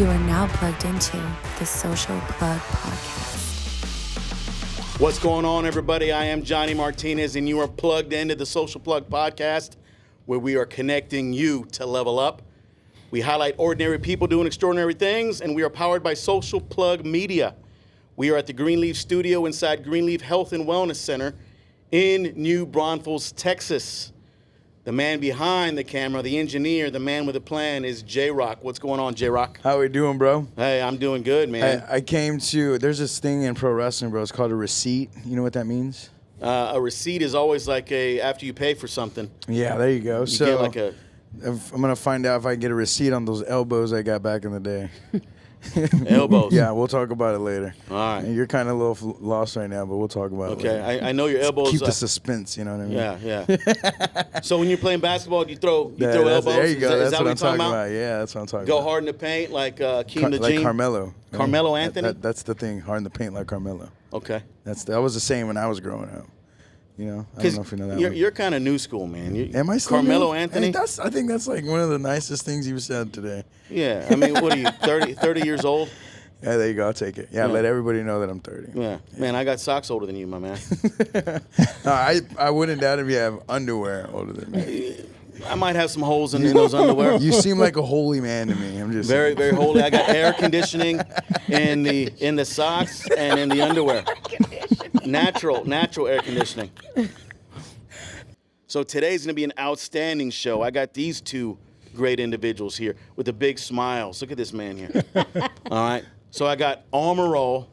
You are now plugged into the Social Plug Podcast. What's going on, everybody? I am Johnny Martinez, and you are plugged into the Social Plug Podcast, where we are connecting you to level up. We highlight ordinary people doing extraordinary things, and we are powered by Social Plug Media. We are at the Greenleaf Studio inside Greenleaf Health and Wellness Center in New Braunfels, Texas. The man behind the camera, the engineer, the man with a plan is JRock. What's going on, JRock? How we doing, bro? Hey, I'm doing good, man. I came to, there's this thing in pro wrestling, bro. It's called a receipt. You know what that means? A receipt is always like after you pay for something. Yeah, there you go. You get like a... I'm going to find out if I can get a receipt on those elbows I got back in the day. Elbows. Yeah, we'll talk about it later. All right. And you're kind of a little lost right now, but we'll talk about it later. Okay, I know your elbows. Keep the suspense, you know what I mean? Yeah. So when you're playing basketball, you throw elbows? There you go. Is That's that what I'm talking about? Yeah, that's what I'm talking Go about. hard in the paint like Keem the Like Gene? Carmelo. Carmelo Yeah, Anthony? That's the thing, hard in the paint like Carmelo. Okay. That was the same when I was growing up. You know, I don't know if you know that one. You're kind of new school, man. Am I still Carmelo new? Anthony? Hey, I think that's like one of the nicest things you've said today. Yeah. I mean, what are you, 30 years old? Yeah, there you go. I'll take it. Yeah, let everybody know that I'm 30. Yeah. Man, I got socks older than you, my man. No, I wouldn't doubt if you have underwear older than me. I might have some holes in those underwear. You seem like a holy man to me. I'm just Very, very holy. I got air conditioning in the socks and in the underwear. Natural air conditioning. So today's going to be an outstanding show. I got these two great individuals here with the big smiles. Look at this man here. All right. So I got Omural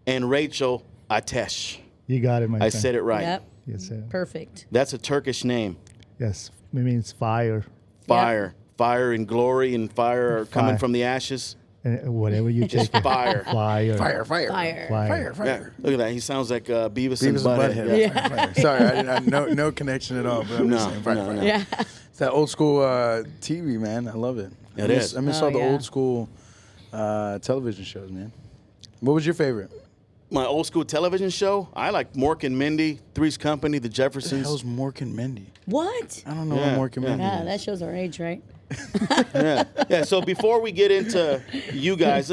and Rachel Ateş. You got it, my friend. I said it right. Yep. Yes, sir. Perfect. That's a Turkish name. Yes, it means fire. Fire. Yep. Fire and glory and fire coming from the ashes. And whatever you take. It's fire. Fire. Fire. Fire. Yeah. Look at that. He sounds like Beavis and Beavis and Butthead. Butthead. Yeah. Fire. Sorry, I didn't no connection at all. But I'm just saying, fire. Yeah. It's that old school TV, man. I love it. It is. I miss all the yeah. old school television shows, man. What was your favorite? My old school television show, I like Mork and Mindy, Three's Company, The What the Jeffersons. hell's Mork and Mindy? What? I don't know Yeah, what Mork and yeah. Mindy Yeah, is. that shows our age, right? Yeah. So before we get into you guys,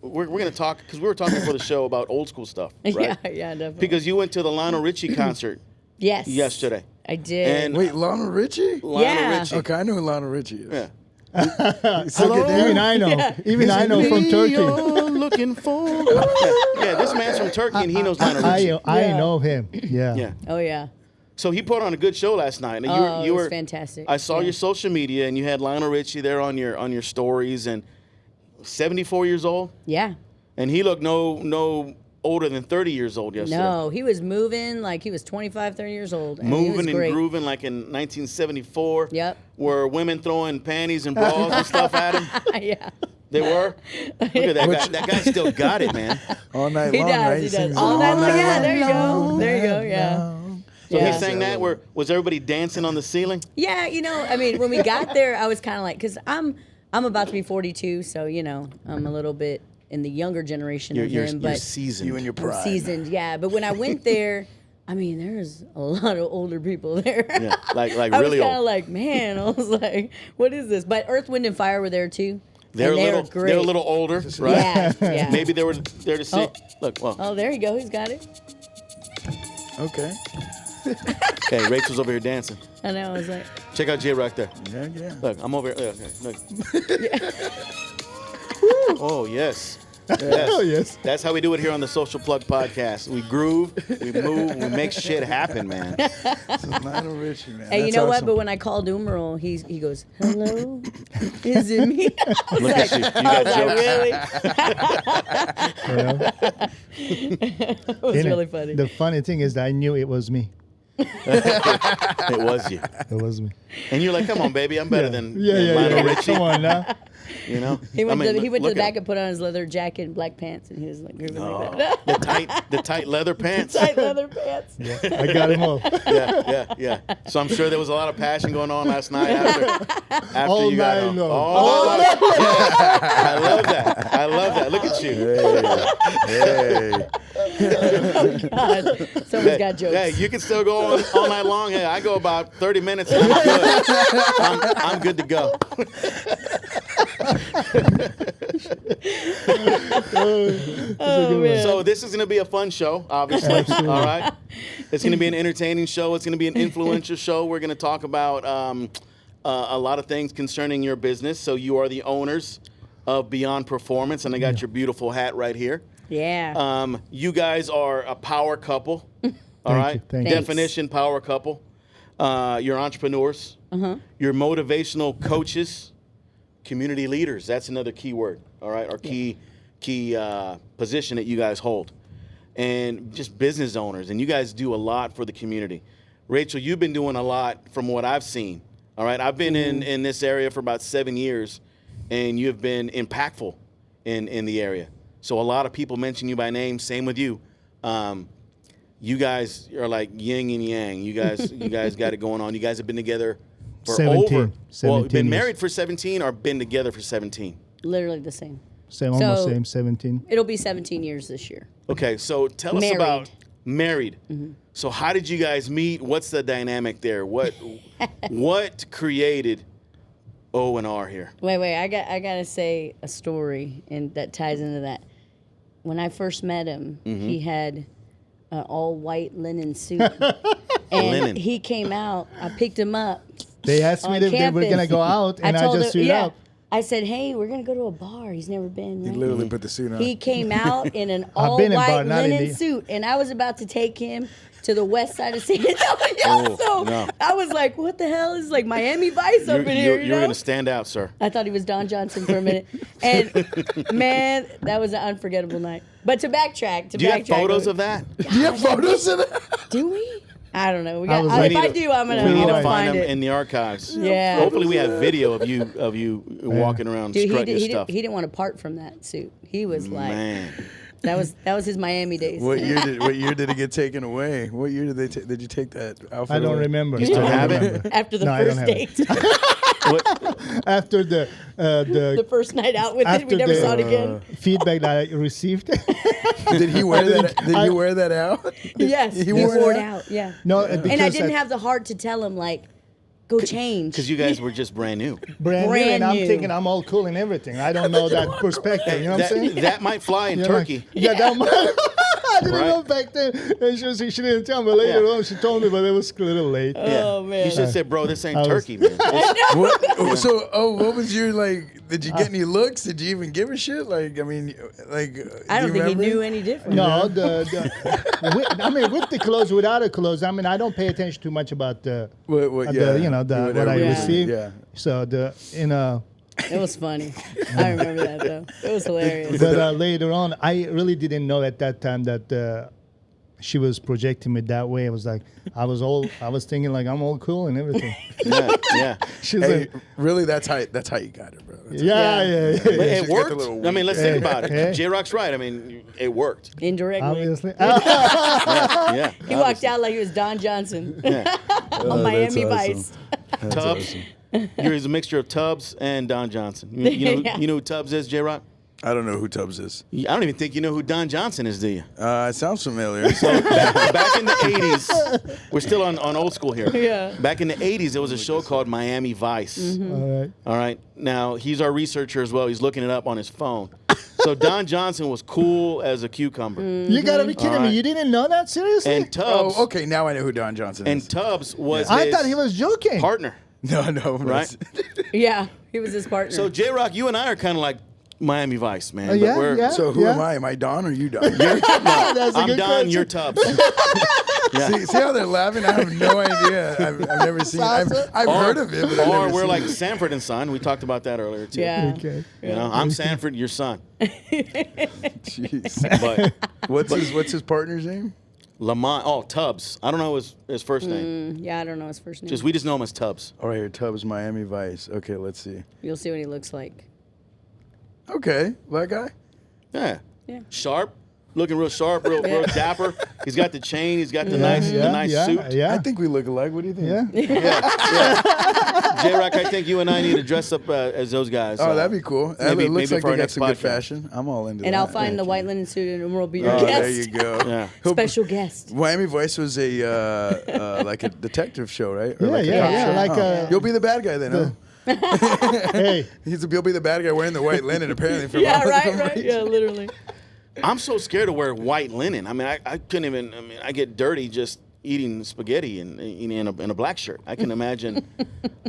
we're going to talk, because we were talking for the show about old school stuff, right? Yeah, definitely. Because you went to the Lionel Richie concert yes, yesterday. I did. And Wait, Lionel Richie? Lionel Yeah. Richie. Okay, I know who Lionel Richie is. Yeah. Even I know. Even I know from Turkey. You're looking for. Yeah, this man's from Turkey and he knows Lionel Richie. I Yeah. know him. Yeah. Yeah. oh yeah. So he put on a good show last night. And It you was were fantastic. I saw Yeah. your social media and you had Lionel Richie there on your stories, and 74 years old, Yeah. and he looked no older than 30 years old yesterday. No, he was moving like he was 25, 30 years old. And he was Moving and great. grooving like in 1974. Yep. Were women throwing panties and bras and stuff at him? Yeah. They were? Look at that guy. That guy still got it, man. All night He long, does. right? He does. sings All night long. Yeah. There you go. long, There you go. Yeah. So Yeah. he sang that. Was everybody dancing on the ceiling? Yeah. I mean, when we got there, I was kind of like, because I'm about to be 42, so I'm a little bit in the younger generation of him, You're but seasoned. You and your I'm pride. seasoned. Yeah. But when I went there, I mean, there's a lot of older people there. Yeah, like I really was kind of old. like, man, I was like, what is this? But Earth, Wind, and Fire were there too. They're and a little. great. They're a little older, right? Yeah, yeah. Maybe they were there to see. Oh. Look, well, Oh, there you go. He's got it. Okay. okay, Rachel's over here dancing. I know. I was like, Check out JRock there. Yeah. Look, I'm over here. Look. Oh yes. Oh, yes. That's how we do it here on the Social Plug Podcast. We groove, we move, we make shit happen, man. This is Lionel Richie, man. hey, you That's know what? awesome. But when I called Omural, he goes, hello, is it me? I was Look like, at you. You got jokes. really? It was really funny. The funny thing is that I knew it was me. It was you. It was me. And you're like, come on, baby, I'm better than Yeah. Lionel Richie. Come on now. You know? He went, I mean, he went to look the at back and put on his leather jacket and black pants, and he was like grooving like that. the tight leather pants. Tight leather pants. I got him all. Yeah. So I'm sure there was a lot of passion going on last night after All you got night home. long. All night. Yeah. I love that. Look at you. Hey. God, someone's got jokes. Hey, you can still go on all night long. Hey, I go about 30 minutes and I'm good. I'm good to go. Oh, man. So this is going to be a fun show, obviously. All right. It's going to be an entertaining show. It's going to be an influential show. We're going to talk about a lot of things concerning your business. So you are the owners of Beyond Performance, and I got your beautiful hat right here. Yeah. You guys are a power couple. All right. Thank you. Definition power couple. You're entrepreneurs. You're motivational coaches, community leaders. That's another key word. All right. Or key position that you guys hold. And just business owners. And you guys do a lot for the community. Rachel, you've been doing a lot from what I've seen. All right. I've been in this area for about 7 years, and you have been impactful in the area. So a lot of people mention you by name. Same with you. You guys are like yin and yang. You guys got it going on. You guys have been together for 17 been years. married for 17 or been together for 17? Literally the same. Almost So- same, 17. It'll be 17 years this year. Okay, so tell us Married. about married. So how did you guys meet? What's the dynamic there? What created O&R here? Wait. I gotta say a story, and that ties into that. When I first met him, he had an all white linen suit, and Linen. he came out. I picked him up. They asked me on if they were campus. going to go out, and I told just him, suited up. I said, "Hey, we're gonna go to a bar. He's never been." He Right? literally put the suit on. He came out in an I've been in bar, all-white not in linen the- suit, and I was about to take him to the west side of San Antonio. Oh, So no. I was like, "What the hell is like Miami Vice up in here?" You You're know? going to stand out, sir. I thought he was Don Johnson for a minute, and man, that was an unforgettable night. But to backtrack, Do you have photos of that? Do you have photos of that? Do we? I don't know. We I got, was if like- I do, I'm gonna We need to I'll find them it. in the archives. Yeah. Hopefully we have video of you walking around Dude, strutting your he stuff. didn't want to part from that suit. He was like, Man. that was his Miami days. What year did it get taken away? What year did you take that outfit I don't away? remember. You still I don't have it? remember. After the No, I don't first have date, After the the first night out with it, after we never the saw it again. feedback that I received. Did he wear that? Did he wear that out? Yes, he wore wore it it out? out. Yeah. No, And I because didn't have the heart to tell him like, go change. Because you guys were just brand new. brand new, and I'm new. thinking I'm all cool and everything. I don't know that perspective. You know what I'm saying? That might fly in Yeah, Turkey. like- yeah, that might. I didn't Right. know back then. And she didn't tell me. Later Yeah. on, she told me, but it was a little late. Oh man. You should have said, bro, this ain't I was- Turkey, man. What was your like? Did you get any looks? Did you even give a shit? Like, I mean, like. I don't do you think he remember? knew any different. No, with the clothes, without the clothes, I mean, I don't pay attention too much about the, What, what I Yeah. receive. Yeah. So It was funny. I remember that though. It was hilarious. but later on, I really didn't know at that time that she was projecting me that way. I was like, I was thinking like I'm all cool and everything. Yeah. She's Hey, like, really? That's how you got it, bro. That's yeah. But She's it got the worked. little I mean, let's think about it. Hey. JRock's right. I mean, it worked. Indirectly. Obviously. Yeah. He walked out like he was Don Johnson Yeah. on Miami awesome. Vice. Tubbs. You're a mixture of Tubbs and Don Johnson. You know who Tubbs is, JRock? I don't know who Tubbs is. I don't even think you know who Don Johnson is, do you? It sounds familiar. Back in the 80s, we're still on old school here. Yeah. Back in the 80s, there was a show called Miami Vice. All right. All right. Now, he's our researcher as well. He's looking it up on his phone. So Don Johnson was cool as a cucumber. You gotta be kidding All right. me! You didn't know that seriously? And Tubbs, Oh, okay. Now I know who Don Johnson is. and Tubbs was I his thought he was joking. partner. No, Right? Yeah, he was his partner. So JRock, you and I are kind of like Miami Vice, man. But yeah, we're- yeah. So who am I? Am I Don or you Don? That's a I'm good Don, question. you're Tubbs. Yeah. See how they're laughing? I have no idea. I've never seen. I've heard of it. But I've Or never we're seen like it. Sanford and Son. We talked about that earlier too. yeah. Okay. You know, I'm Sanford, your son. Jeez. But What's his partner's name? Lamont, Tubbs. I don't know his first name. Yeah, I don't know his first name. We just know him as Tubbs. All right, here, Tubbs, Miami Vice. Okay, let's see. You'll see what he looks like. Okay, black guy. Yeah. Yeah. Sharp, looking real sharp, real dapper. He's got the chain. He's got the nice suit. Yeah. I think we look alike. What do you think? Yeah. JRock, I think you and I need to dress up as those guys. Oh, that'd be cool. maybe- It looks maybe like for our they got next some good podcast. fashion. I'm all into that. And I'll find the white linen suit and Omural will be your Oh, guest. there you go. Yeah. Special guest. Miami Vice was a like a detective show, right? Or Yeah, like a yeah, cop yeah, show? like You'll be the bad guy then, huh? Hey, He'll be the bad guy wearing the white linen, apparently. From Yeah, from right. Rachel. Yeah, literally. I'm so scared to wear white linen. I mean, I couldn't even. I mean, I get dirty just eating spaghetti in a black shirt. I can imagine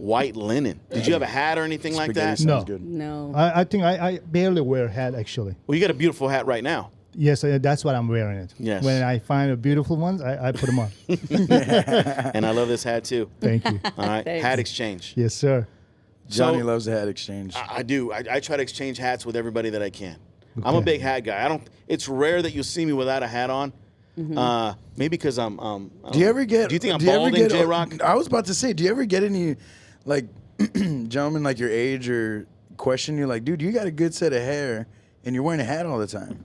white linen. Did you have a hat or anything like that? Spaghetti No. sounds good. No. I think I barely wear hat actually. Well, you got a beautiful hat right now. Yes, that's what I'm wearing it. Yes. When I find a beautiful ones, I put them on. And I love this hat too. Thank you. All right, Thanks. hat exchange. Yes, sir. Johnny So- loves the hat exchange. I do. I try to exchange hats with everybody that I can. I'm a big hat guy. I don't. It's rare that you see me without a hat on. Maybe because I'm. Do you ever get? Do you think I'm do you ever balding, get- JRock? I was about to say, do you ever get any, like, gentlemen like your age or question you like, dude, you got a good set of hair and you're wearing a hat all the time.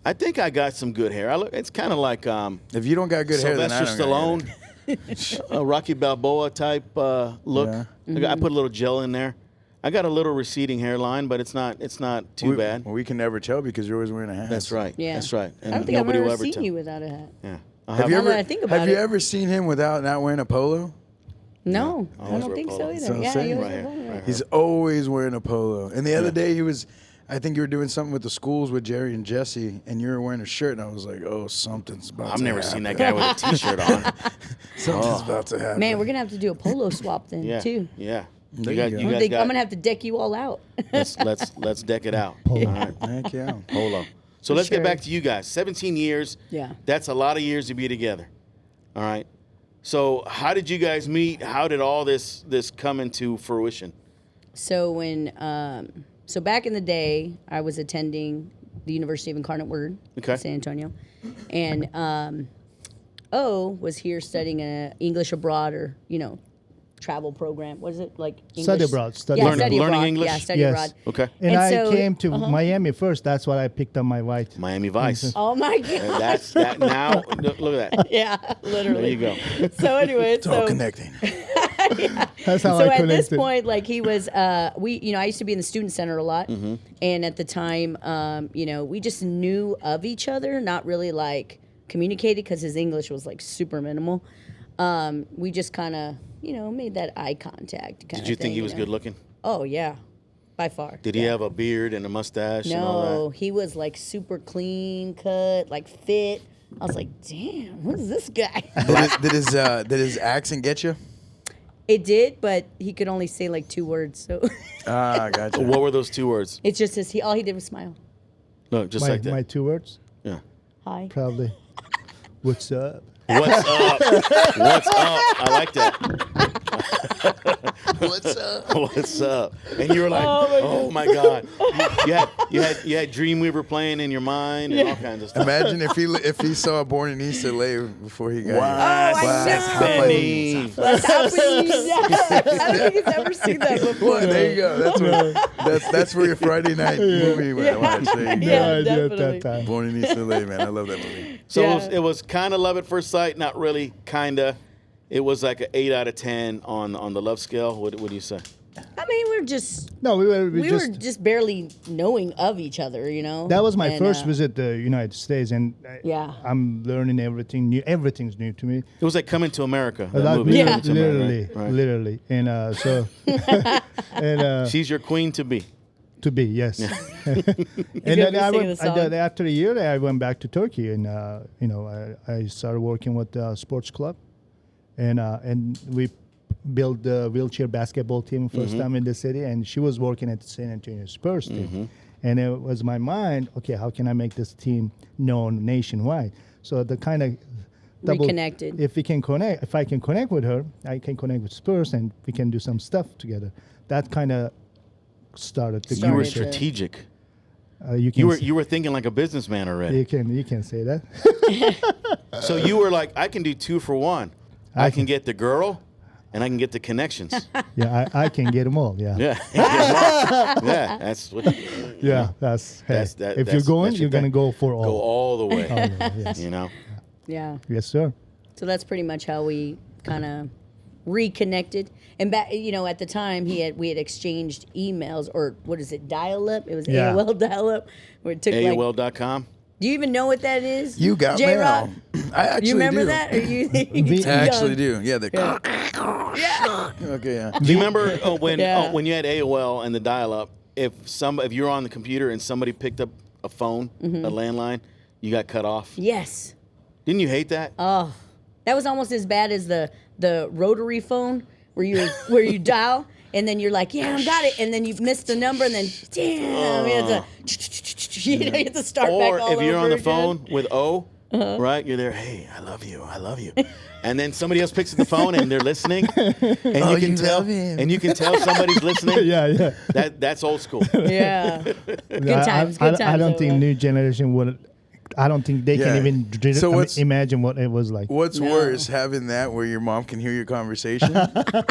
I think I got some good hair. It's kind of like If you don't got good hair, then I Sylvester don't got good hair. Stallone, a Rocky Balboa type look. Yeah. I put a little gel in there. I got a little receding hairline, but it's not too bad. Well, we can never tell because you're always wearing a hat. That's right. Yeah. That's right. I don't think I've nobody will ever ever seen tell. you without a hat. Yeah. Have you Now ever? that I think about have you it. ever seen him without not wearing a polo? No, I I always don't wear think so polo. either. So I'm Yeah, saying. you always Right wear here, polo. right He's always wearing a polo. And the other day he was, I think you were doing something with the schools with Jerry and Jesse, and you were wearing a shirt, and I was like, oh, something's about to I've never happen. seen that guy with a T-shirt on. Something's about to happen. Man, we're gonna have to do a polo swap then Yeah. too. Yeah. There You guys, you go. you I'm, guys got. gonna have to deck you all out. Let's deck it out. All right. Heck yeah. Polo. So let's sure. get back to you guys. 17 years. Yeah. That's a lot of years to be together. All right. So how did you guys meet? How did all this come into fruition? So when so back in the day, I was attending the University of Incarnate Word Okay. in San Antonio, and O was here studying English abroad or travel program. What is it like? English? Study abroad, study yeah, abroad. study Learning abroad. English? Yeah, study Yes. abroad. Okay. And, And I so- came to Miami first. That's why I picked up my white. Miami Vice. Oh my And god! that's that now. Look at that. Yeah, literally. There you go. So anyway, It's all connecting. That's how so I at this connected. point, like he was, I used to be in the student center a lot, Mm-hmm. and at the time, we just knew of each other, not really like communicated because his English was like super minimal. We just kind of, made that eye contact. Did you think he was good looking? Oh yeah, by far. Did he have a beard and a mustache and all No, that? he was like super clean cut, like fit. I was like, damn, who's this guy? Did his accent get you? It did, but he could only say like 2 words, so Ah, gotcha. What were those 2 words? it's just all he did was smile. Look, just my, like that. my 2 words, Yeah. Hi. probably. What's up? What's up? What's up? I like that. What's up? What's up? And you were like, oh my God. You had Dreamweaver playing in your mind and all kinds of stuff. Imagine if he saw Born in East LA before he got Wow. here. Oh, I What's know. happening? What's happening? I don't think he's ever seen that before. Well, there you go. That's where your Friday night movie went. Watch. There you go. Yeah, No idea at definitely. that time. Born in East LA, man. I love that movie. So Yeah. it was kind of love at first sight, not really, kind of. It was like an 8 out of 10 on the love scale. What do you say? I mean, we were just. just barely knowing of each other, That was my And, first visit to the United States, and Yeah. I'm learning everything new. Everything's new to me. It was like Coming to America. That Like, movie. Yeah. Coming to America, literally, right? Right. literally, and so, and She's your queen to be. to be yes. gonna And be then singing the song. after a year, I went back to Turkey, and I started working with the sports club, and we built the wheelchair basketball team first time in the city, and she was working at the San Antonio Spurs team, and it was my mind, okay, how can I make this team known nationwide? So the kind of Reconnected. If I can connect with her, I can connect with Spurs, and we can do some stuff together. That kind of started the You were Started to- strategic. you You can were thinking like a businessman already. you can say that. So you were like, I can do 2 for 1. I can get the girl, and I can get the connections. Yeah, I can get them all. Yeah, Yeah. Yeah. That's what. yeah. That's That's- that- if that's- you're going, that's your you're gonna thing. go for all. Go all the way. Yes. You know. Yeah. Yes, sir. So that's pretty much how we kind of reconnected. And back, at the time we had exchanged emails, or what is it, dial-up? It was Yeah. AOL dial-up, where it took like AOL.com. Do you even know what that is? You got JRock? mail. I actually You remember do. that? Or you I actually do. Yeah. Yeah. Okay. Yeah. Do you remember when Yeah. when you had AOL and the dial-up? If you're on the computer and somebody picked up a phone, a landline, you got cut off. Yes. Didn't you hate that? Oh, that was almost as bad as the rotary phone where you dial and then you're like, yeah, I got it, and then you missed the number, and then damn, you have to start Or back all if you're over on the again. phone with O, right? You're there. Hey, I love you. I love you. And then somebody else picks up the phone and they're listening, and Oh, you can you tell, love him. and you can tell somebody's listening. Yeah. That's old school. Yeah. Good times. Good times. I don't think though, new generation would. I don't think they Yeah. can even So what's- imagine what it was like. What's No. worse, having that where your mom can hear your conversation,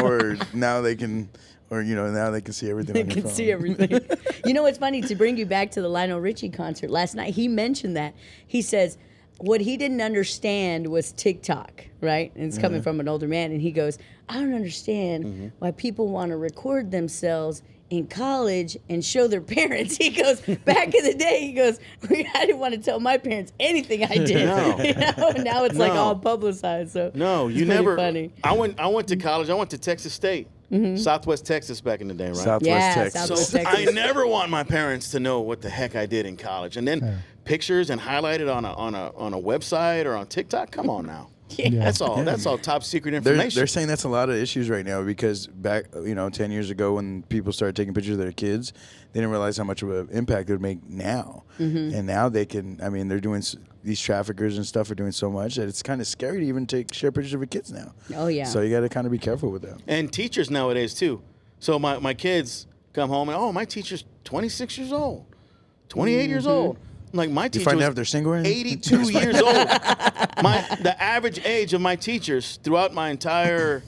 or now they can, or now they can see everything They on your can phone. see everything. You know what's funny? To bring you back to the Lionel Richie concert last night, he mentioned that. He says what he didn't understand was TikTok, right? And it's coming from an older man. And he goes, I don't understand why people want to record themselves in college and show their parents. He goes, back in the day, he goes, I didn't want to tell my parents anything I did. No. And now it's like No. all publicized. So No, you it's pretty never. funny. I went to college. I went to Texas State, Southwest Texas back in the day, right? Southwest Yeah, Texas. So Southwest I Texas. never want my parents to know what the heck I did in college, and then pictures and highlighted on a website or on TikTok. Come on now, that's all. That's all top secret information. They're saying that's a lot of issues right now because back, 10 years ago when people started taking pictures of their kids, they didn't realize how much of an impact it would make now. And now they can, they're doing, these traffickers and stuff are doing so much that it's kind of scary to even share pictures of your kids now. Oh, yeah. So you got to kind of be careful with that. And teachers nowadays too. So my kids come home and my teacher's 26 years old, 28 years old. I'm like my teacher find was out if they're single or anything? 82 years old. The average age of my teachers throughout my entire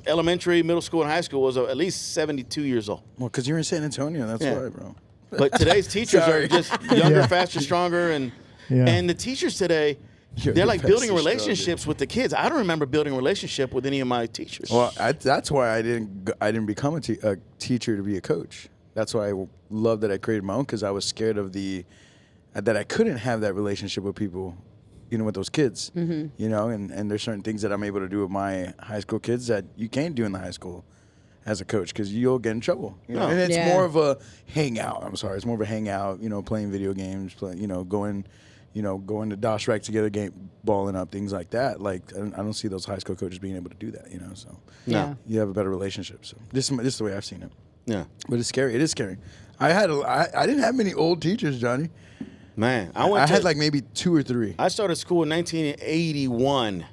elementary, middle school, and high school was at least 72 years old. Well, because you're in San Antonio, that's Yeah. why, bro. But today's teachers are Sorry. just younger, Yeah. faster, stronger, and Yeah. and the teachers today, Younger, they're like building faster, relationships with the kids. I don't remember building a relationship with any of my teachers. Well, that's why I didn't become a teacher to be a coach. That's why I love that I created my own, because I was scared of that I couldn't have that relationship with people, with those kids, and there's certain things that I'm able to do with my high school kids that you can't do in the high school as a coach, because you'll get in trouble. No. And it's Yeah. more of a hangout. I'm sorry, it's more of a hangout. Playing video games, going to Dosh Rack together, balling up, things like that. Like I don't see those high school coaches being able to do that. So Yeah. you have a better relationship. So this is the way I've seen it. yeah, But it's scary. It is scary. I didn't have many old teachers, Johnny. man, I had like maybe 2 or 3. I started school in 1981.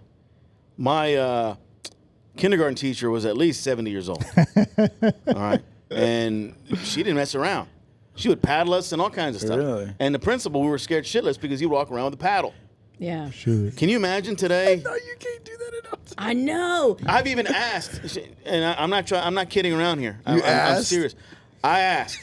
My kindergarten teacher was at least 70 years old. All right, and she didn't mess around. She would paddle us and all kinds of stuff. Really? And the principal, we were scared shitless because he'd walk around with a paddle. Yeah. Shoot. Can you imagine today? No, you can't do that enough. I know. I've even asked, and I'm not kidding around here. You I'm asked? serious. I asked,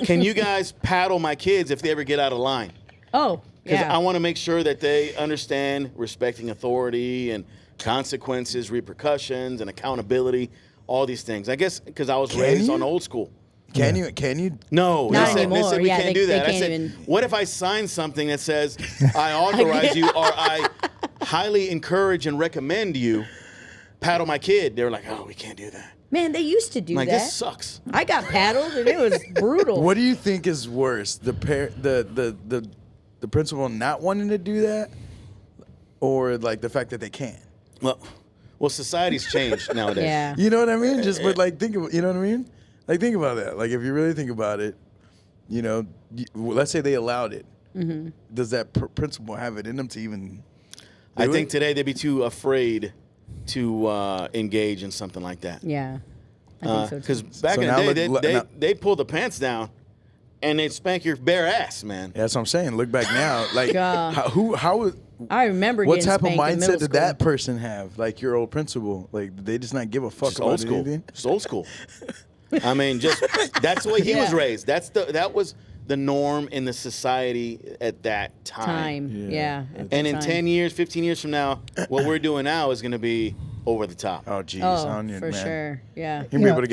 can you guys paddle my kids if they ever get out of line? Oh, Because yeah. I want to make sure that they understand respecting authority and consequences, repercussions, and accountability, all these things. I guess because I was Can raised you? on old school. Can you? No, Not they anymore. said we Yeah, can't they do that. I can't said, even- what if I sign something that says I authorize you or I highly encourage and recommend you paddle my kid? They were like, oh, we can't do that. Man, they used to do I'm like, that. this sucks. I got paddled and it was brutal. What do you think is worse, the principal not wanting to do that, or like the fact that they can? Well, society's changed nowadays. Yeah. You know what I mean? Just but like think of, you know what I mean? Like think about that. Like if you really think about it, let's say they allowed it. Mm-hmm. Does that principal have it in them to even? I do think it? today they'd be too afraid to engage in something like that. Yeah. I think so Because too. back So in now the day, look- now- they pull the pants down and they'd spank your bare ass, man. Yeah, that's what I'm saying. Look back now, like God. how I remember what getting type of spanked in mindset middle did that person have? Like your old principal, like did they just not give a fuck Just about old school. anything? Just old school. I mean, just that's the way he was Yeah. raised. That was the norm in the society at that time. Yeah. at the And in time. 10 years, 15 years from now, what we're doing now is going to be over the top. Oh jeez, Oh, on you, for man. sure. Yeah. You'll be able to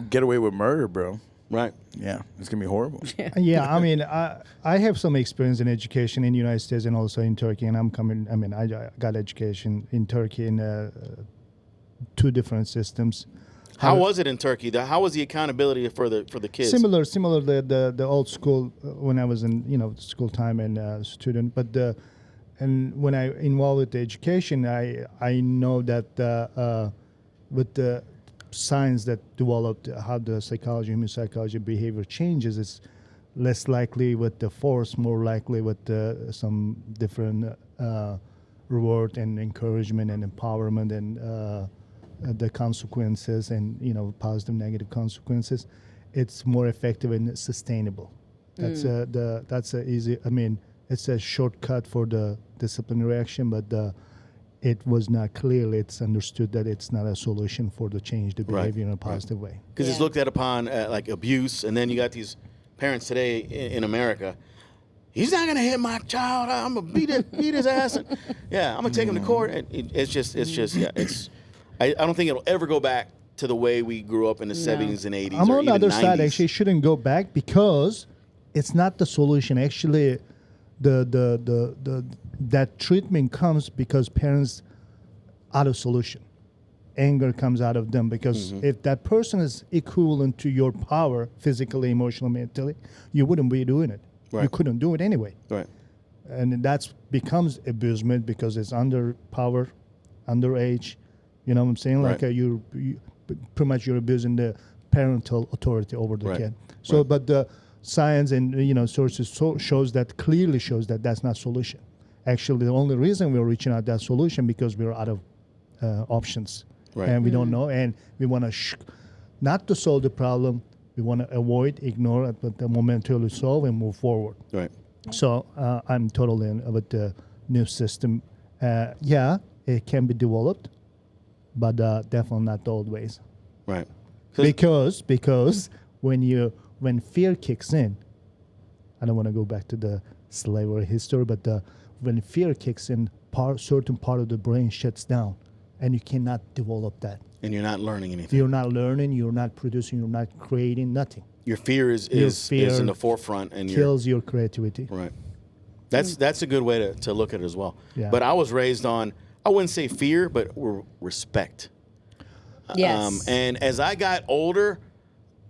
get away with murder, bro. Right. Yeah, it's gonna be horrible. Yeah, I mean, I have some experience in education in the United States and also in Turkey, and I got education in Turkey in 2 different systems. How was it in Turkey? How was the accountability for the kids? Similar the old school when I was in school time and student, but and when I involved with the education, I know that with the science that developed how the human psychology behavior changes, it's less likely with the force, more likely with some different reward and encouragement and empowerment and the consequences and positive negative consequences. It's more effective and sustainable. That's a easy. I mean, it's a shortcut for the disciplinary action, but it was not clearly. It's understood that it's not a solution for the change the behavior in a positive way. Because it's looked at upon like abuse, and then you got these parents today in America. He's not gonna hit my child. I'm gonna beat his ass. And, I'm gonna take him to court. And I don't think it'll ever go back to the way we grew up in the 70s and 80s. I'm or on the even other 90s. side. Actually, it shouldn't go back because it's not the solution. Actually, that treatment comes because parents out of solution. Anger comes out of them because if that person is equivalent to your power, physically, emotionally, mentally, you wouldn't be doing it. Right. You couldn't do it anyway. Right. And that becomes abusement because it's under power, underage. You know what I'm saying? Like Right. you pretty much you're abusing the parental authority over the Right. kid. So, but the science and sources clearly shows that that's not solution. Actually, the only reason we're reaching out that solution because we're out of options, Right. and we don't know, and we want to not to solve the problem. We want to avoid, ignore it, but momentarily solve and move forward. Right. So I'm totally in with the new system. It can be developed, but definitely not the old ways. Right. Because when fear kicks in, I don't want to go back to the slavery history, but when fear kicks in, certain part of the brain shuts down, and you cannot develop that. And you're not learning anything. You're not learning. You're not producing. You're not creating. Nothing. Your fear is in the forefront, and Kills your creativity. Right. That's a good way to look at it as well. Yeah. But I was raised on, I wouldn't say fear, but respect. Yes. And as I got older,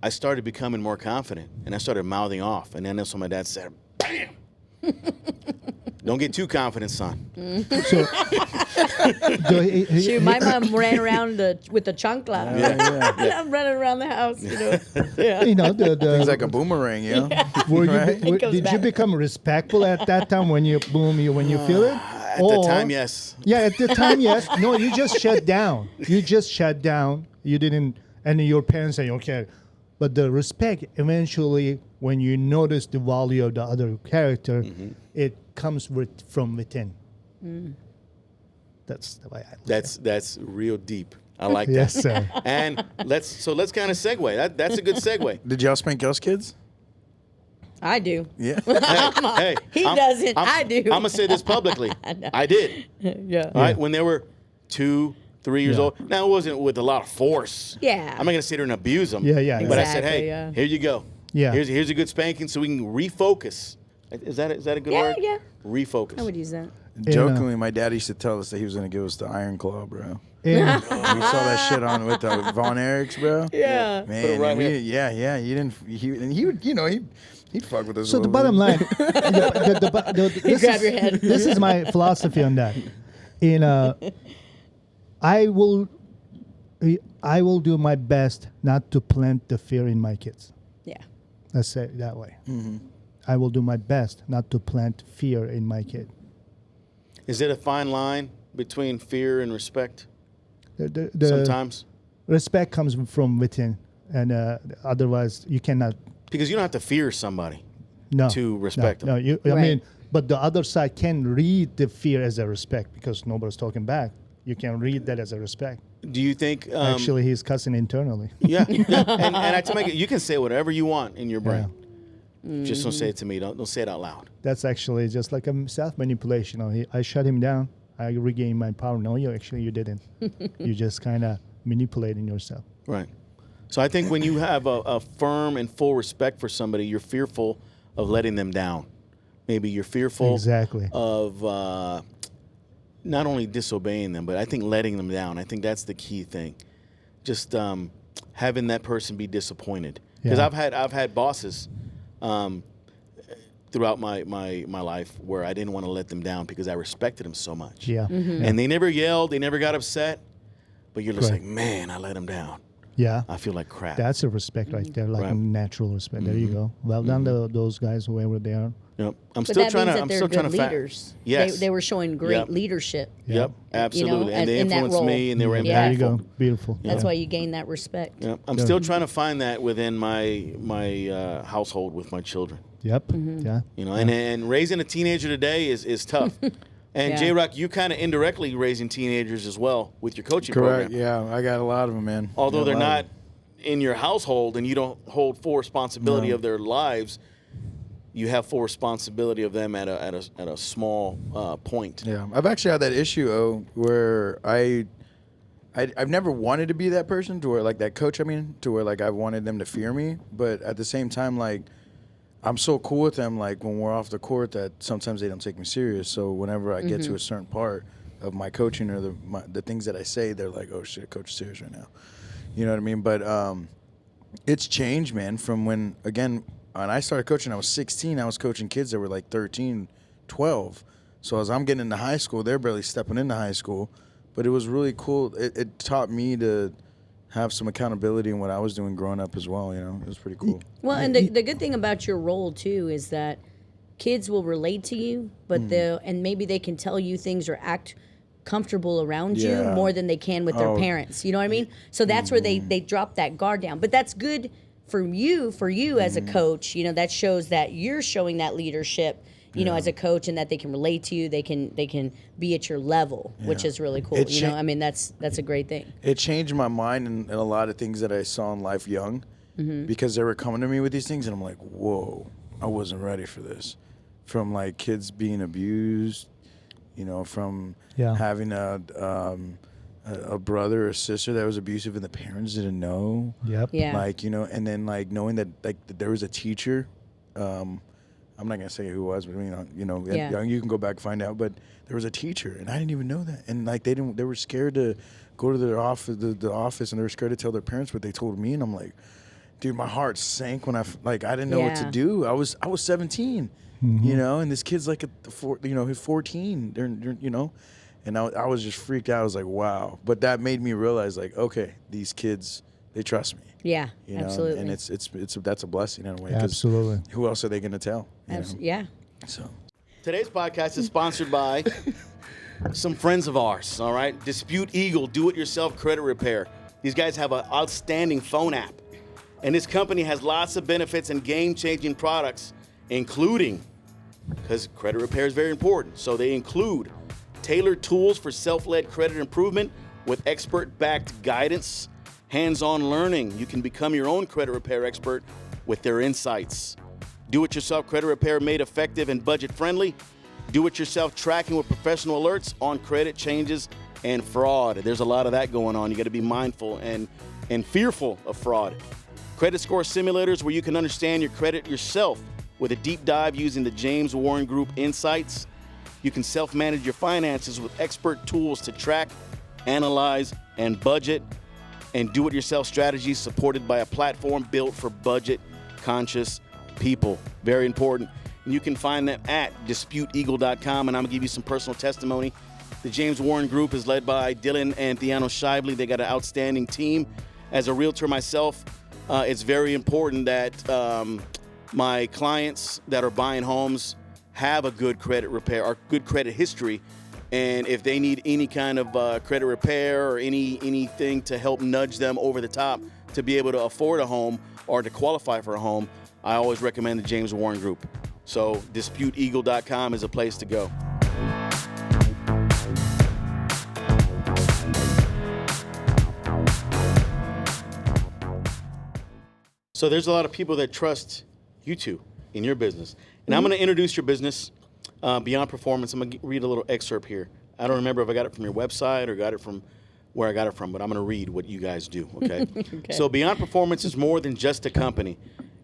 I started becoming more confident, and I started mouthing off. And then that's when my dad said, "Bam! Don't get too confident, son." So, Shoot, my mom ran around with the chancla. I'm running around the house, Things like a boomerang, Did you back. become respectful at that time when you feel it? At the time, yes. Yeah, at the time, yes. No, you just shut down. You didn't, and your parents say, okay. But the respect, eventually, when you notice the value of the other character, it comes from within. That's the way I look at it. That's real deep. I like Yes, that. sir. And let's kind of segue. That's a good segue. Did y'all spank y'all's kids? I do. Yeah. Hey, He doesn't. I do. I'm gonna say this publicly. I did. Yeah. All right, when they were 2, 3 years Yeah. old. Now it wasn't with a lot of force. Yeah. I'm not gonna sit there and abuse them. Yeah, But I said, Exactly, hey, yeah. here you go. Yeah. Here's a good spanking, so we can refocus. Is that a good Yeah, word? yeah. Refocus. I would use that. Jokingly, my dad used to tell us that he was going to give us the Iron Claw, bro. And We saw that shit on with the Von Erichs, bro. Yeah. Put it Man, right and here. he would, he'd fuck with us. a so the little bottom bit. line, this grab your head. This is my philosophy on that. I will do my best not to plant the fear in my kids. Yeah. Let's say it that way. I will do my best not to plant fear in my kid. Is it a fine line between fear and respect? The Sometimes. respect comes from within, and otherwise you cannot. Because you don't have to fear somebody No, to respect no, them. I Right. mean, but the other side can read the fear as a respect because nobody's talking back. You can read that as a respect. Do you think? Actually, he's cussing internally. Yeah. And I tell you, you can say whatever you want in your brain. Just don't say it to me. Don't say it out loud. That's actually just like a self-manipulation. I shut him down. I regained my power. No, you didn't. You just kind of manipulating yourself. Right. So I think when you have a firm and full respect for somebody, you're fearful of letting them down. Maybe you're fearful Exactly. of not only disobeying them, but I think letting them down. I think that's the key thing. Just having that person be disappointed. Because Yeah. I've had bosses throughout my life where I didn't want to let them down because I respected them so much. Yeah. And they never yelled, they never got upset, but you're just Correct. like, man, I let them down. Yeah. I feel like crap. That's a respect right there, like Right. a natural respect. There you go. Well done to those guys, whoever they are. Yep. I'm But still that trying means to. that I'm they're still good trying to. leaders. Yes. They were showing great Yep. leadership. Yep. Absolutely. And they in that influenced role. me, and they were impactful. Yeah. There you go. Beautiful. That's Yeah. why you gain that respect. Yep. I'm Yeah. still trying to find that within my household with my children. Yep. Mm-hmm. Yeah. You know, and raising a teenager today is tough. And Yeah. JRock, you kind of indirectly raising teenagers as well with your coaching Correct. program. Yeah, I got a lot of them, man. Although Got a they're lot of not in your household and you don't hold full responsibility No. of their lives, you have full responsibility of them at a small point. Yeah, I've actually had that issue where I've never wanted to be that person to where like that coach. I mean, to where like I wanted them to fear me, but at the same time, like I'm so cool with them. Like when we're off the court, that sometimes they don't take me serious. So whenever I get to a certain part of my coaching or the things that I say, they're like, "Oh shit, coach is serious right now." You know what I mean? But it's changed, man. From when I started coaching, I was 16. I was coaching kids that were like 13, 12. So as I'm getting into high school, they're barely stepping into high school. But it was really cool. It taught me to have some accountability in what I was doing growing up as well. You know, it was pretty cool. Well, and the good thing about your role too is that kids will relate to you, but and maybe they can tell you things or act comfortable around you Yeah. more than they can with their parents. You know what I mean? So that's where they drop that guard down. But that's good for you as a coach. You know, that shows that you're showing that leadership, you know, as a coach, and that they can relate to you. They can be at your level, which is really cool. It You know, cha- I mean, that's a great thing. It changed my mind in a lot of things that I saw in life young, because they were coming to me with these things, and I'm like, whoa, I wasn't ready for this. From like kids being abused, you know, from having a brother or sister that was abusive and the parents didn't know. Yep. Yeah. Like, you know, and then like knowing that like that there was a teacher. I'm not gonna say who it was, but Yeah. you can go back and find out. But there was a teacher, and I didn't even know that. And like they were scared to go to their office, the office, and they were scared to tell their parents what they told me. And I'm like, dude, my heart sank when I didn't know what to Yeah. do. I was 17, you know, and this kid's like he's 14. They're you know, and I was just freaked out. I was like, wow. But that made me realize, like, okay, these kids, they trust me. Yeah, You know, absolutely. and it's that's a blessing in a way. 'Cause Absolutely. who else are they gonna tell? You know? Yeah. So Today's podcast is sponsored by some friends of ours, all right? Dispute Eagle, do-it-yourself credit repair. These guys have an outstanding phone app. And this company has lots of benefits and game-changing products, including, because credit repair is very important, so they include tailored tools for self-led credit improvement with expert-backed guidance, hands-on learning. You can become your own credit repair expert with their insights. Do-it-yourself credit repair made effective and budget-friendly. Do-it-yourself tracking with professional alerts on credit changes and fraud. There's a lot of that going on. You got to be mindful and fearful of fraud. Credit score simulators where you can understand your credit yourself with a deep dive using the James Warren Group insights. You can self-manage your finances with expert tools to track, analyze, and budget. And do-it-yourself strategies supported by a platform built for budget-conscious people. Very important. And you can find them at disputeeagle.com, and I'm going to give you some personal testimony. The James Warren Group is led by Dylan and Theano Shively. They got an outstanding team. As a realtor myself, it's very important that my clients that are buying homes have a good credit repair or good credit history. And if they need any kind of credit repair or anything to help nudge them over the top to be able to afford a home or to qualify for a home, I always recommend the James Warren Group. So disputeeagle.com is a place to go. So there's a lot of people that trust you two in your business. And I'm going to introduce your business, Beyond Performance. I'm going to read a little excerpt here. I don't remember if I got it from your website or got it from where I got it from, but I'm going to read what you guys do, okay? So Beyond Performance is more than just a company.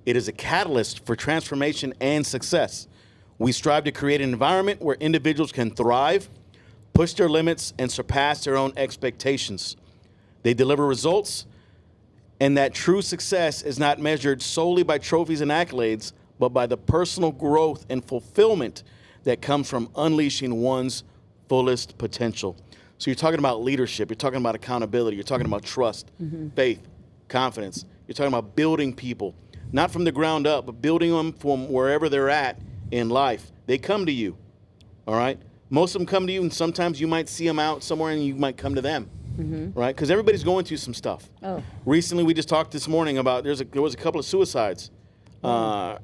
It is a catalyst for transformation and success. We strive to create an environment where individuals can thrive, push their limits, and surpass their own expectations. They deliver results, and that true success is not measured solely by trophies and accolades, but by the personal growth and fulfillment that comes from unleashing one's fullest potential. So you're talking about leadership, you're talking about accountability, you're talking about trust, faith, confidence. You're talking about building people, not from the ground up, but building them from wherever they're at in life. They come to you, all right? Most of them come to you, and sometimes you might see them out somewhere and you might come to them, right? Because everybody's going through some stuff. Recently, we just talked this morning about there was a couple of suicides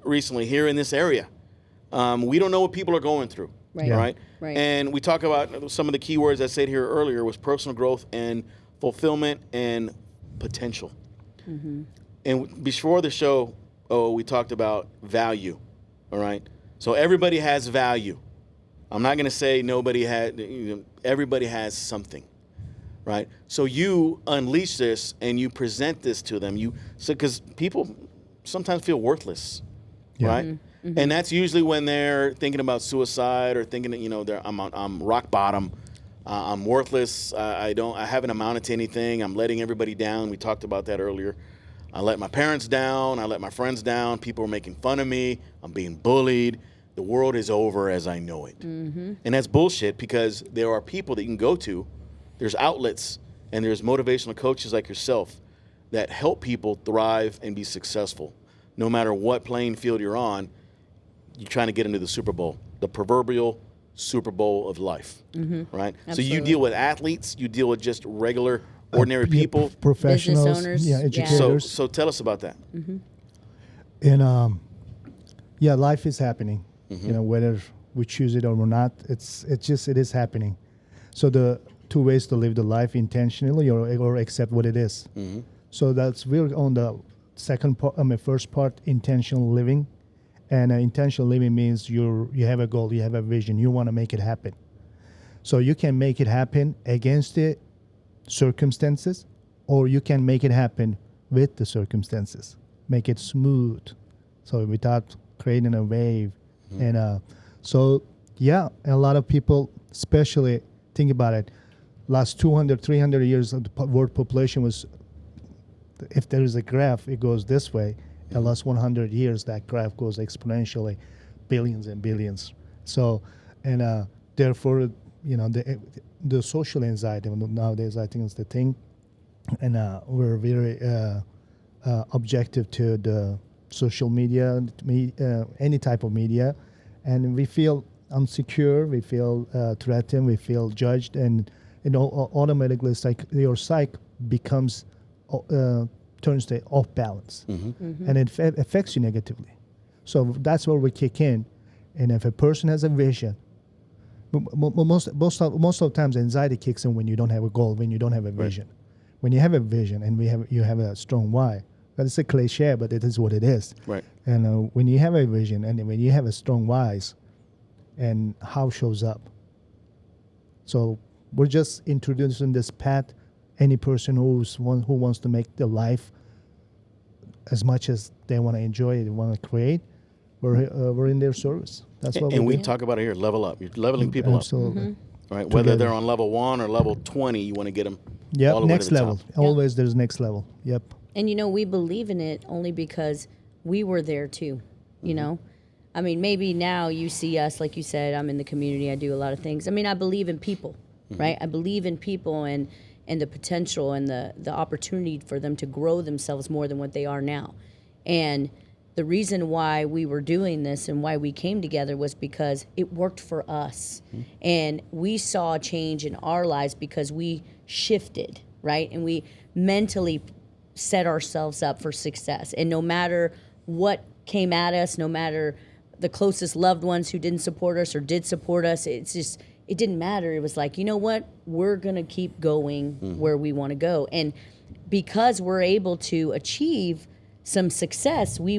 recently here in this area. We don't know what people are going through, right? And we talk about some of the key words I said here earlier was personal growth and fulfillment and potential. And before the show, we talked about value, all right? So everybody has value. I'm not going to say nobody had, everybody has something, right? So you unleash this and you present this to them. Because people sometimes feel worthless, right? And that's usually when they're thinking about suicide or thinking that, I'm rock bottom. I'm worthless. I haven't amounted to anything. I'm letting everybody down. We talked about that earlier. I let my parents down. I let my friends down. People are making fun of me. I'm being bullied. The world is over as I know it. And that's bullshit, because there are people that you can go to. There's outlets and there's motivational coaches like yourself that help people thrive and be successful. No matter what playing field you're on, you're trying to get into the Super Bowl, the proverbial Super Bowl of life, right? Absolutely. So you deal with athletes, you deal with just regular, ordinary people. Professionals, Business owners. educators. So tell us about that. And life is happening. Whether we choose it or not, it is happening. So the two ways to live the life: intentionally or accept what it is. So we're on the second part. First part, intentional living, and intentional living means you have a goal, you have a vision, you want to make it happen. So you can make it happen against the circumstances, or you can make it happen with the circumstances. Make it smooth, so without creating a wave. And a lot of people, especially think about it, last 200, 300 years of the world population was, if there is a graph, it goes this way. In the last 100 years, that graph goes exponentially, billions and billions. So, and therefore, the social anxiety nowadays, I think, is the thing. And we're very objective to the social media, any type of media, and we feel insecure, we feel threatened, we feel judged, and automatically your psyche becomes turns to off balance, and it affects you negatively. So that's where we kick in. And if a person has a vision, most of the times anxiety kicks in when you don't have a goal, when you don't have a vision. When you have a vision and you have a strong why. But it's a cliche, but it is what it is. Right. And when you have a vision and when you have a strong whys, and how shows up. So we're just introducing this path. Any person who wants to make their life as much as they want to enjoy it, they want to create, we're in their service. That's what we talk about it here. Level up. You're leveling people Absolutely. up. Right. Whether they're on level 1 or level 20, you want to get them. Yep. All the way Next to the level. top. Always there's next level. Yep. And we believe in it only because we were there too, you know? I mean, maybe now you see us, like you said, I'm in the community, I do a lot of things. I mean, I believe in people, right? I believe in people and the potential and the opportunity for them to grow themselves more than what they are now. And the reason why we were doing this and why we came together was because it worked for us. And we saw a change in our lives because we shifted, right? And we mentally set ourselves up for success. And no matter what came at us, no matter the closest loved ones who didn't support us or did support us, it didn't matter. It was like, you know what? We're going to keep going where we want to go. And because we're able to achieve some success, we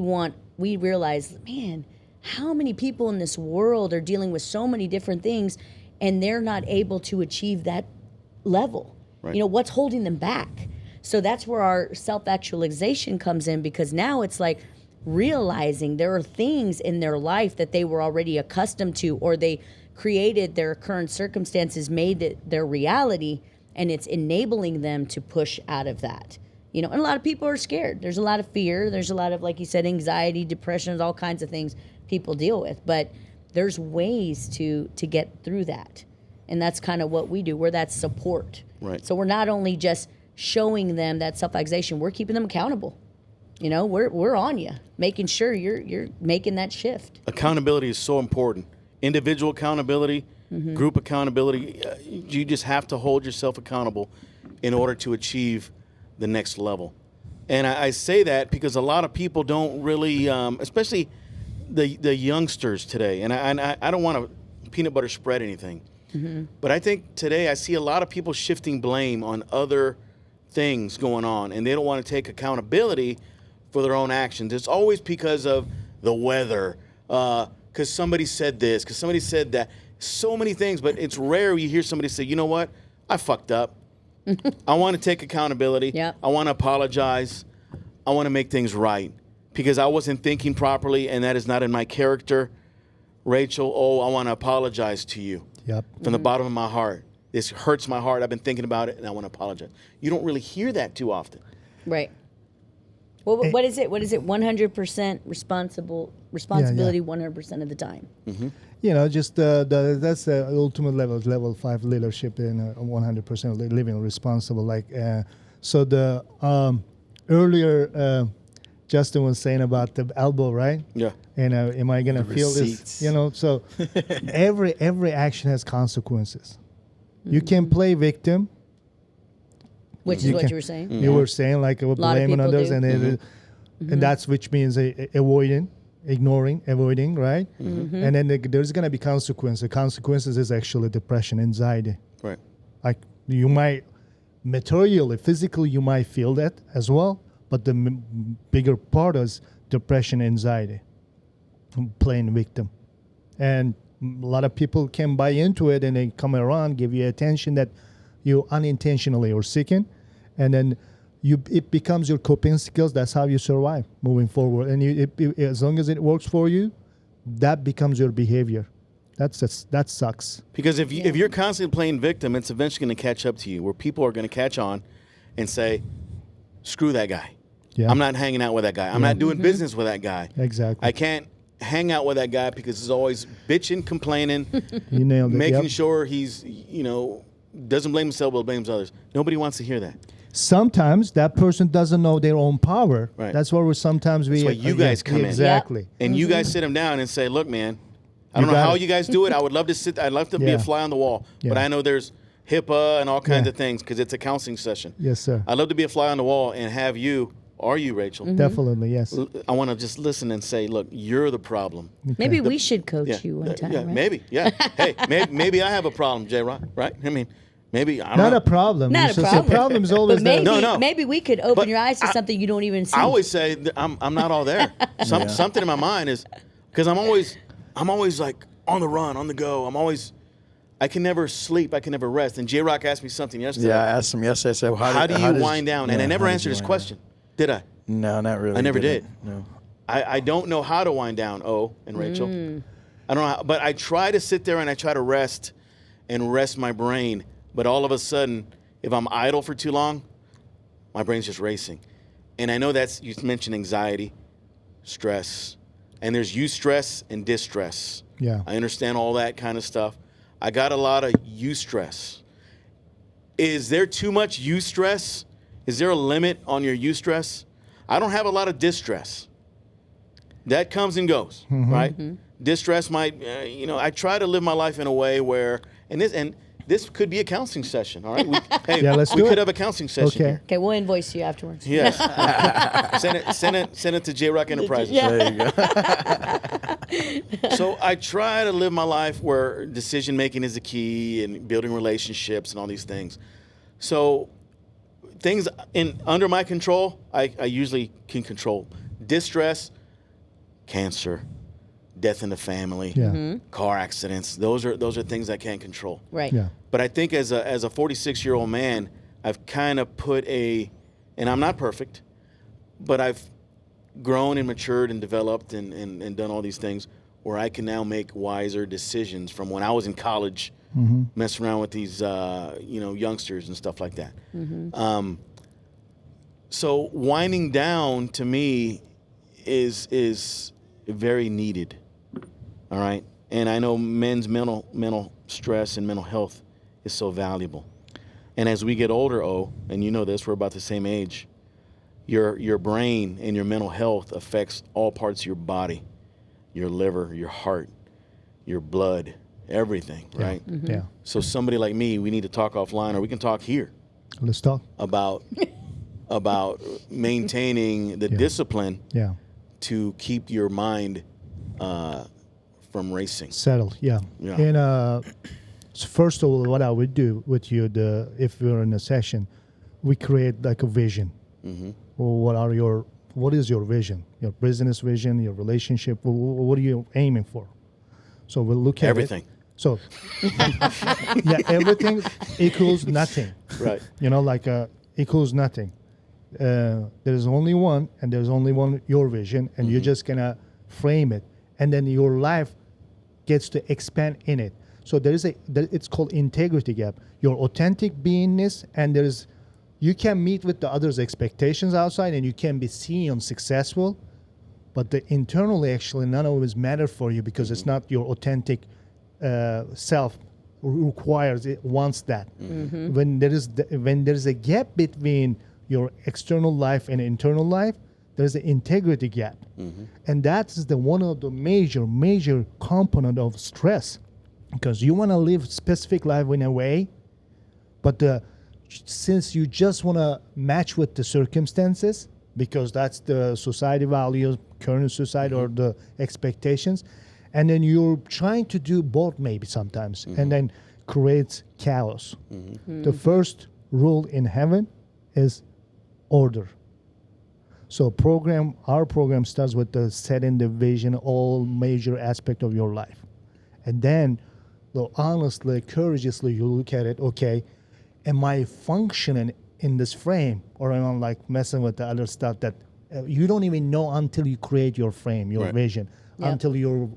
realize, man, how many people in this world are dealing with so many different things and they're not able to achieve that level. Right. You know, what's holding them back? So that's where our self-actualization comes in, because now it's like realizing there are things in their life that they were already accustomed to, or they created their current circumstances, made it their reality, and it's enabling them to push out of that. You know, and a lot of people are scared. There's a lot of fear. There's a lot of, like you said, anxiety, depression, all kinds of things people deal with. But there's ways to get through that. And that's kind of what we do. We're that support. Right. So we're not only just showing them that self-actualization, we're keeping them accountable. You know, we're on you, making sure you're making that shift. Accountability is so important. Individual accountability, group accountability. You just have to hold yourself accountable in order to achieve the next level. And I say that because a lot of people don't really, especially the youngsters today, and I don't want to peanut butter spread anything, but I think today I see a lot of people shifting blame on other things going on, and they don't want to take accountability for their own actions. It's always because of the weather, because somebody said this, because somebody said that. So many things, but it's rare you hear somebody say, you know what, I fucked up. I want to take accountability. Yep. I want to apologize. I want to make things right because I wasn't thinking properly, and that is not in my character. Rachel, I want to apologize to you Yep. from the bottom of my heart. This hurts my heart. I've been thinking about it, and I want to apologize. You don't really hear that too often. Right. Well, what is it? What is it? 100% responsibility 100% of the time. You know, just that's the ultimate level 5 leadership in 100% living responsible. Like, so the earlier Justin was saying about the elbow, right? Yeah. And am I gonna feel receipts. this? You know, so every action has consequences. You can play victim. Which is what you were saying. You were saying like blaming people others, do. and that's which means avoiding, right? And then there's gonna be consequences. The consequences is actually depression, anxiety. Right. Like you might materially, physically, you might feel that as well, but the bigger part is depression, anxiety, playing victim, and a lot of people can buy into it, and they come around, give you attention that you unintentionally are seeking, and then it becomes your coping skills. That's how you survive moving forward, and as long as it works for you, that becomes your behavior. That sucks. Because if you're constantly playing victim, it's eventually going to catch up to you, where people are going to catch on and say, "Screw that guy. Yeah. I'm not hanging out with that guy. I'm not doing business with that guy. Exactly. I can't hang out with that guy because he's always bitching, complaining, You nailed it. making Yep. sure he's doesn't blame himself but blames others." Nobody wants to hear that. Sometimes that person doesn't know their own power. Right. That's where sometimes we. That's why you guys come in. Exactly. And you guys sit him down and say, "Look, man, I You don't know got how it. you guys do it. I would love to sit. I'd love to be a Yeah. fly on the wall, but Yeah. I know there's HIPAA and all kinds Yeah. of things because it's a counseling session. Yes, sir. I'd love to be a fly on the wall and have you, or you, Rachel. Definitely, yes. I want to just listen and say, look, you're the problem. Maybe we should coach you one time. Yeah, right? maybe. Yeah. Hey, maybe I have a problem, JRock, right? I mean, maybe I don't Not know. a problem. Not It's a just problem. The problem is always But maybe, there. No. maybe we could open But your eyes to something you don't even see. I always say that I'm not all there. Something in my mind is because I'm always like on the run, on the go. I can never sleep. I can never rest. And JRock asked me something yesterday. Yeah, I asked him yesterday. I said, How do you wind down? And I never answered his question. Did I? No, not really. I never didn't. did. No. I don't know how to wind down, and Rachel. I don't know how, but I try to sit there and I try to rest my brain. But all of a sudden, if I'm idle for too long, my brain's just racing. And I know you mentioned anxiety, stress, and there's eustress and distress. Yeah. I understand all that kind of stuff. I got a lot of eustress. Is there too much eustress? Is there a limit on your eustress? I don't have a lot of distress. That comes and goes, right? Distress might, I try to live my life in a way where, and this could be a counseling session, all right? Yeah, let's do we could it. have a counseling session Okay. here. Okay, we'll invoice you afterwards. Yes. send it to JRock Enterprises. Yeah. There you go. So I try to live my life where decision making is the key and building relationships and all these things. So things under my control, I usually can control. Distress, cancer, death in the family, Yeah. car accidents. Those are things I can't control. Right. Yeah. But I think as a 46-year-old man, I've kind of put and I'm not perfect, but I've grown and matured and developed and done all these things where I can now make wiser decisions from when I was in college, messing around with these, youngsters and stuff like that. So winding down to me is very needed. All right. And I know men's mental stress and mental health is so valuable. And as we get older, and you know this, we're about the same age, your brain and your mental health affects all parts of your body, your liver, your heart, your blood, everything, right? Yeah. So somebody like me, we need to talk offline, or we can talk here Let's talk. about maintaining the discipline Yeah. to keep your mind from racing. Settled. Yeah. Yeah. And so first of all, what I would do with you, if we're in a session, we create like a vision. Well, what is your vision? Your business vision, your relationship. What are you aiming for? So we'll look at Everything. It. So yeah, everything equals nothing. Right. Equals nothing. There's only one, and there's only one your vision, and you're just gonna frame it, and then your life gets to expand in it. So it's called integrity gap. Your authentic beingness, and you can meet with the others' expectations outside, and you can be seen successful, but the internally actually none of it is matter for you because it's not your authentic self requires it, wants that. When there is a gap between your external life and internal life, there's an integrity gap, and that is one of the major component of stress, because you want to live specific life in a way, but since you just want to match with the circumstances, because that's the society values, current society, or the expectations, and then you're trying to do both maybe sometimes, and then creates chaos. The first rule in heaven is order. So our program starts with the setting the vision, all major aspect of your life. And then, honestly, courageously, you look at it, okay, am I functioning in this frame, or am I like messing with the other stuff that you don't even know until you create your frame, your vision, until you're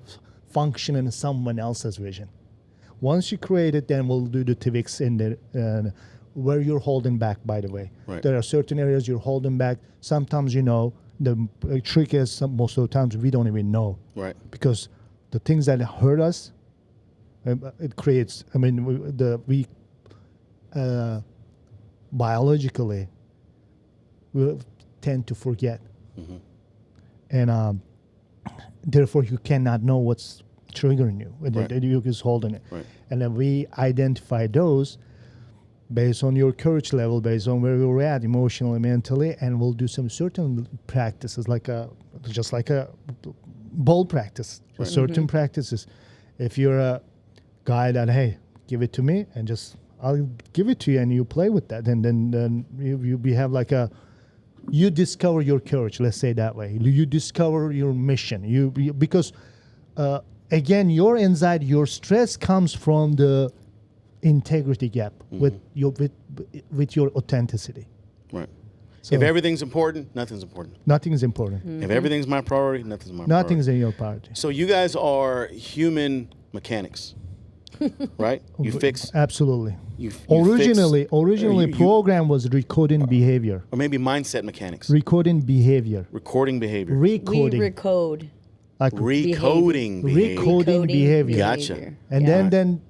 functioning in someone else's vision. Once you create it, then we'll do the tweaks in the where you're holding back, by the way. Right. There are certain areas you're holding back. Sometimes the trick is most of the times we don't even know. Right. Because the things that hurt us, it creates, we biologically, we tend to forget. And therefore you cannot know what's triggering you. Right. You're just holding it. Right. And then we identify those based on your courage level, based on where you're at emotionally, mentally, and we'll do some certain practices, just like a bold practice, certain practices. If you're a guy that, hey, give it to me, and just I'll give it to you, and you play with that, and then you have you discover your courage. Let's say that way. You discover your mission. Because again, your anxiety, your stress comes from the integrity gap with your authenticity. Right. So If everything's important, nothing's important. nothing is important. If everything's my priority, nothing's my Nothing is priority. in your priority. So you guys are human mechanics, right? You fix. Absolutely. You Originally, you- program was recording behavior. or maybe mindset mechanics, Recording behavior. recording behavior, We Recoding. recode. Like recoding behavior. Recoding behavior. Gotcha. And Yeah. then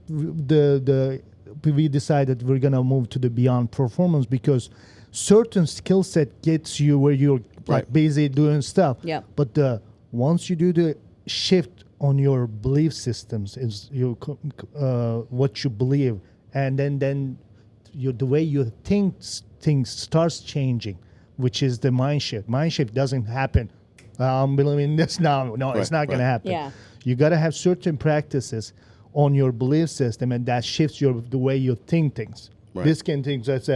we decided we're gonna move to the beyond performance, because certain skill set gets you where you're Right. busy doing stuff. Yeah. But once you do the shift on your belief systems, is what you believe, and then the way you think things starts changing, which is the mind shift. Mind shift doesn't happen. I'm believing this now. No, it's Right, not going to right. happen. Yeah. You got to have certain practices on your belief system, and that shifts the way you think things. Right. This can things that's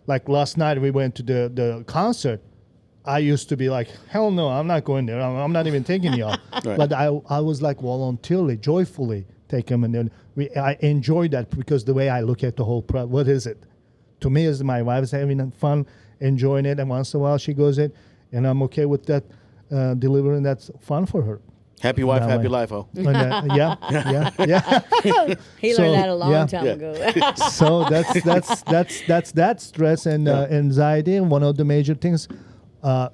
like last night we went to the concert. I used to be like, hell no, I'm not going there. I'm not even taking y'all. Right. But I was like voluntarily, joyfully take them, and then I enjoyed that, because the way I look at the whole what is it? to me, is my wife's having fun, enjoying it, and once in a while she goes in, and I'm okay with that, delivering that's fun for her. Happy wife, That happy way. life, oh. And, yeah. He So, learned that a long yeah. time Yeah. ago. So that's that stress and anxiety, and one of the major things.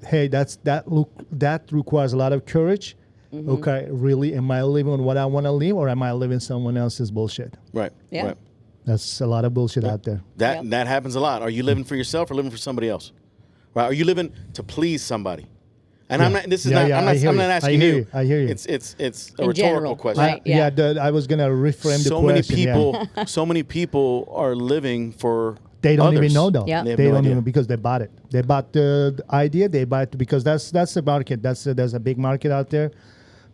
Hey, that requires a lot of courage. Okay, really, am I living what I want to live, or am I living someone else's bullshit? Right. Yeah. Right. That's a lot of bullshit out there. That Yep. that happens a lot. Are you living for yourself or living for somebody else? Right? Are you living to please somebody? And I'm not. This is Yeah, not. yeah, I'm not. I hear I'm you. not I asking hear you. you. I hear you. It's a In rhetorical general, question. right? Yeah. I was gonna reframe the So many question. yeah. people. So many people are living for. They don't others. even know though. Yeah. They have They no don't idea. even because they bought it. They bought the idea. They bought it because that's the market. There's a big market out there.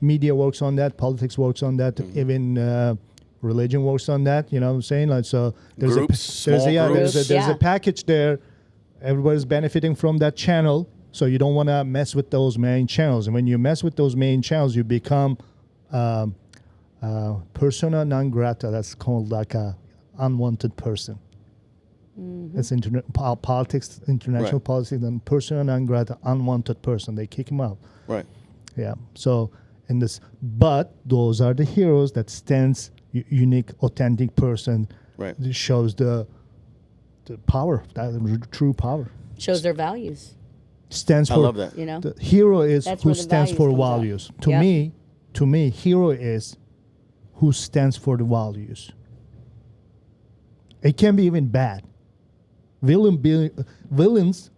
Media works on that. Politics works on that. Mm-hmm. Even religion works on that. You know what I'm saying? Like so, there's Groups, small groups. there's Yeah. a package there. Everybody's benefiting from that channel. So you don't want to mess with those main channels. And when you mess with those main channels, you become persona non grata. That's called like a unwanted person. It's politics, international Right. politics, and persona non grata, unwanted person. They kick him out. Right. Yeah. So in this, but those are the heroes that stands unique, authentic person. Right. This shows the power, that true power. Shows their values. Stands I for. love that. You know. The hero is That's who where the stands values for comes out. values. Yeah. To me, hero is who stands for the values. It can be even bad. Villains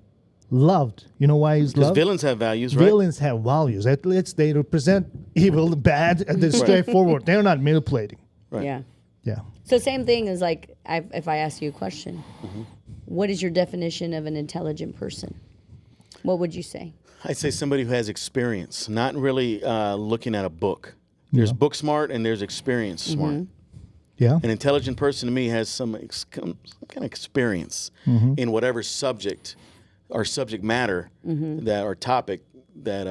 loved. You know why he's Because loved? villains have values, right? Villains have values. At least they represent evil, bad, and they're straightforward. They're not manipulating. Right. Yeah. Yeah. So same thing is like if I ask you a question, Mm-hmm. what is your definition of an intelligent person? What would you say? I'd say somebody who has experience, not really looking at a book. There's book smart and there's experience smart. Yeah. An intelligent person to me has some kind of experience in whatever subject or subject matter that or topic that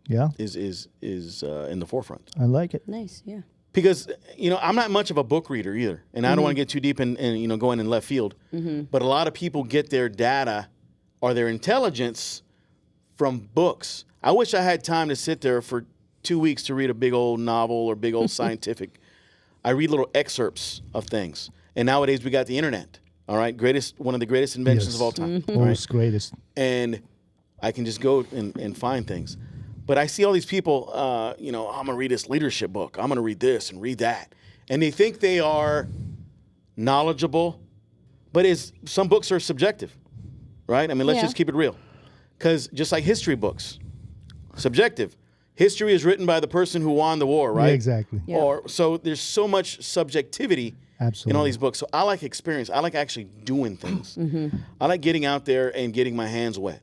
Yeah. is in the forefront. I like it. Nice. Yeah. Because I'm not much of a book reader either, and I don't want to get too deep in going in left field. But a lot of people get their data or their intelligence from books. I wish I had time to sit there for 2 weeks to read a big old novel or big old scientific. I read little excerpts of things, and nowadays we got the internet. All right, one of the greatest inventions Yes. of all time. all Always right? greatest. And I can just go and find things. But I see all these people, I'm going to read this leadership book. I'm going to read this and read that. And they think they are knowledgeable, but some books are subjective, right? I mean, let's Yeah. just keep it real. Because just like history books, subjective. History is written by the person who won the war, right? Yeah, exactly. Yeah. So there's so much subjectivity in all Absolutely. these books. So I like experience. I like actually doing things. I like getting out there and getting my hands wet.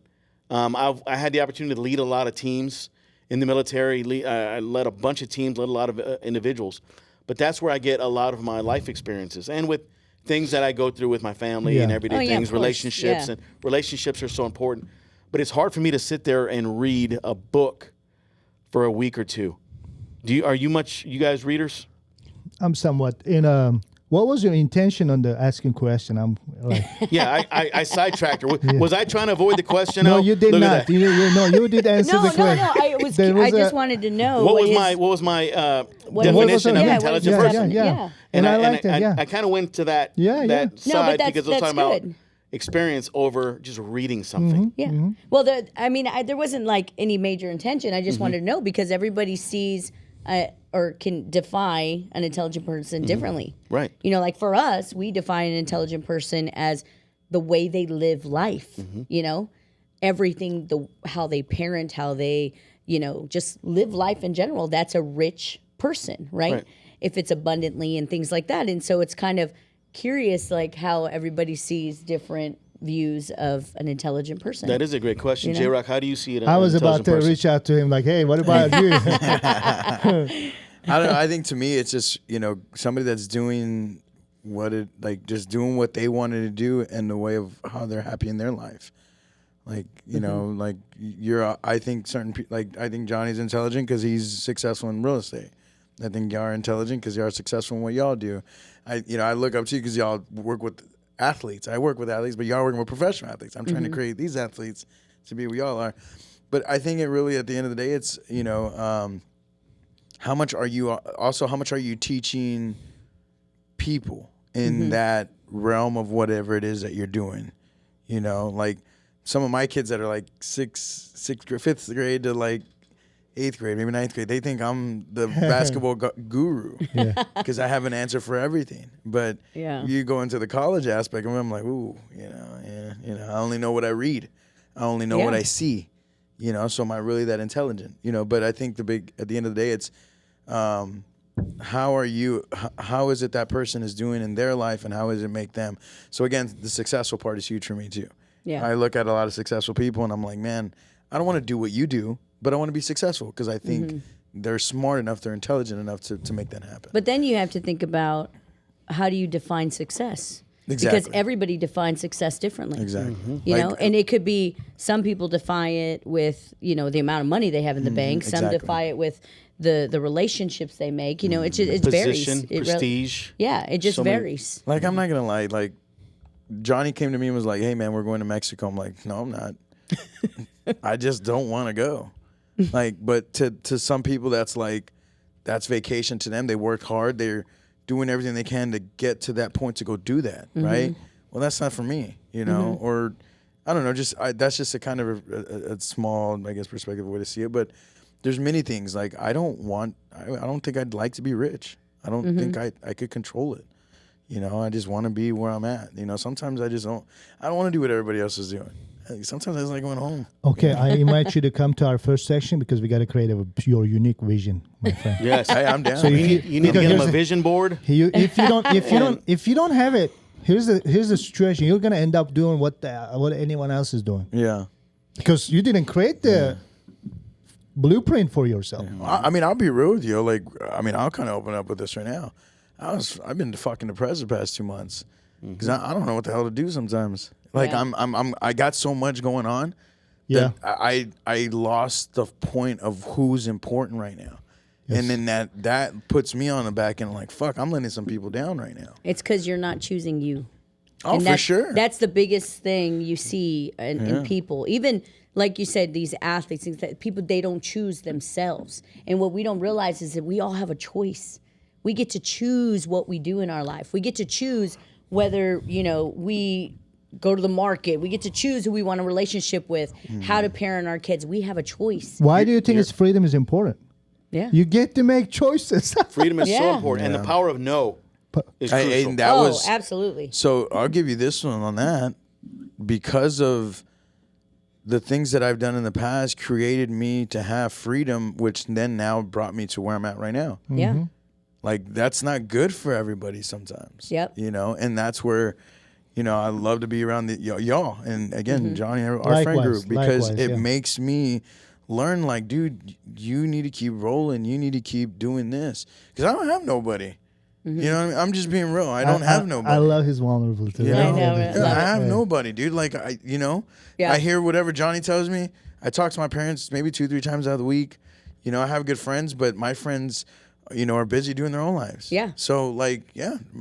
I had the opportunity to lead a lot of teams in the military. I led a bunch of teams, led a lot of individuals. But that's where I get a lot of my life experiences and with things that I go through with my family and Yeah. everyday Oh, yeah, things, of course. relationships. Yeah. And relationships are so important. But it's hard for me to sit there and read a book for a week or two. Are you guys readers? I'm somewhat in. What was your intention on the asking question? I'm like, Yeah, I sidetracked her. Was I trying to avoid the question? no, Al? you did Look at not. that. You did answer No, the no, question. no. There I was just a- wanted to know What what was my what definition of yeah, intelligent yeah, person? yeah. And I liked it. Yeah. I kind of went to that Yeah, yeah. that side but because I was that's talking about good. experience over just reading something. Yeah. Well, there wasn't like any major intention. I just wanted to know because everybody sees or can define an intelligent person differently. Right. Like for us, we define an intelligent person as the way they live life. Everything, how they parent, how they, just live life in general. That's a rich person, right? If it's abundantly and things like that. And so it's kind of curious, like how everybody sees different views of an intelligent person. That is a great question, JRock. How do you see it? I was about to reach out to him, like, hey, what about you? I don't know. I think to me, it's just somebody that's doing just doing what they wanted to do in the way of how they're happy in their life. Like like I think certain people, I think Johnny's intelligent because he's successful in real estate. I think y'all are intelligent because y'all are successful in what y'all do. I look up to you because y'all work with athletes. I work with athletes, but y'all are working with professional athletes. I'm trying to create these athletes to be what y'all are. But I think it really, at the end of the day, it's, how much are you teaching people in that realm of whatever it is that you're doing? Like some of my kids that are like fifth grade to like 8th grade, maybe 9th grade, they think I'm the basketball guru because I have an answer for everything. But you go into the college aspect, and I'm like, ooh, I only know what I read. I only know what I see. So am I really that intelligent? But I think at the end of the day, it's how is it that person is doing in their life, and how does it make them? So again, the successful part is huge for me too. Yeah. I look at a lot of successful people, and I'm like, man, I don't want to do what you do, but I want to be successful because I think they're smart enough, they're intelligent enough to make that happen. But then you have to think about, how do you define success? Exactly. Because everybody defines success differently. Exactly. You know, and it could be, some people define it with, the amount of money they have in the bank. Some define it with the relationships they make. It just Position, varies. prestige. It just varies. Like, I'm not going to lie. Like, Johnny came to me and was like, hey, man, we're going to Mexico. I'm like, no, I'm not. I just don't want to go. Like, but to some people, that's vacation to them. They worked hard. They're doing everything they can to get to that point to go do that, right? Well, that's not for me, or I don't know. That's just a kind of a small, I guess, perspective way to see it. But there's many things. Like, I don't think I'd like to be rich. I don't think I could control it. I just want to be where I'm at. Sometimes I don't want to do what everybody else is doing. Sometimes I just like going home. Okay, I invite you to come to our first section because we got to create your unique vision, my friend. Yes, I'm down. So you need to get him a vision board. If you don't have it, here's the situation. You're gonna end up doing what anyone else is doing. Yeah, because you didn't create the blueprint for yourself. I mean, I'll be real with you. Like, I'll kind of open up with this right now. I've been fucking depressed the past 2 months because I don't know what the hell to do sometimes. Like, I got so much going on that I lost the point of who's important right now. Yes. And then that puts me on the back end like, fuck, I'm letting some people down right now. It's because you're not choosing you. Oh, for sure. That's the biggest thing you see in people. Even, like you said, these athletes, people, they don't choose themselves. And what we don't realize is that we all have a choice. We get to choose what we do in our life. We get to choose whether, we go to the market. We get to choose who we want a relationship with, how to parent our kids. We have a choice. Why do you think freedom is important? Yeah. You get to make choices. Freedom is so important. And the power of no is crucial. And absolutely. So I'll give you this one on that. Because of the things that I've done in the past created me to have freedom, which then now brought me to where I'm at right now. Yeah. Like, that's not good for everybody sometimes. Yep. And that's where, I love to be around y'all. And again, Johnny, our friend group, because it makes me learn, like, dude, you need to keep rolling. You need to keep doing this. Because I don't have nobody. You know what I mean? I'm just being real. I don't have nobody. I love his vulnerability. I know. I have nobody, dude. Like, I hear whatever Johnny tells me. I talk to my parents maybe 2-3 times out of the week. I have good friends, but my friends, are busy doing their own lives. Yeah. So, like,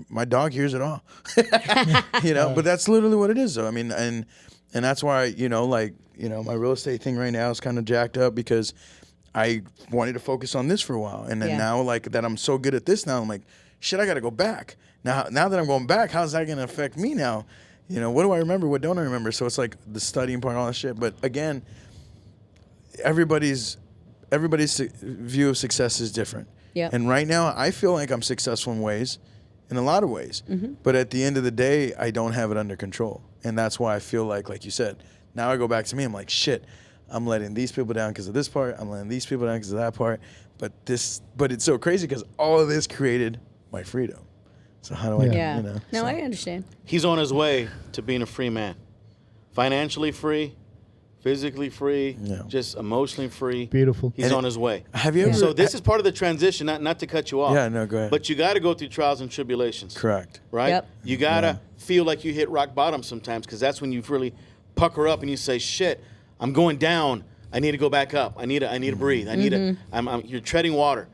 my dog hears it all. But that's literally what it is, though. I mean, and that's why, my real estate thing right now is kind of jacked up because I wanted to focus on this for a while. And then now, like, that I'm so good at this now, I'm like, shit, I got to go back. Now that I'm going back, how's that going to affect me now? What do I remember? What don't I remember? So it's like the studying part and all that shit. But again, everybody's view of success is different. Yeah. And right now, I feel like I'm successful in a lot of ways. But at the end of the day, I don't have it under control. And that's why I feel like you said, now I go back to me, I'm like, shit, I'm letting these people down because of this part. I'm letting these people down because of that part. But it's so crazy because all of this created my freedom. So how do I, No, I understand. He's on his way to being a free man. Financially free, physically free, just emotionally free. Beautiful. He's on his way. Have you ever? So this is part of the transition, not to cut you off. Yeah, no, go ahead. But you got to go through trials and tribulations. Correct. Right? Yep. You got to feel like you hit rock bottom sometimes because that's when you really pucker up and you say, shit, I'm going down. I need to go back up. I need to breathe. I need to, you're treading water.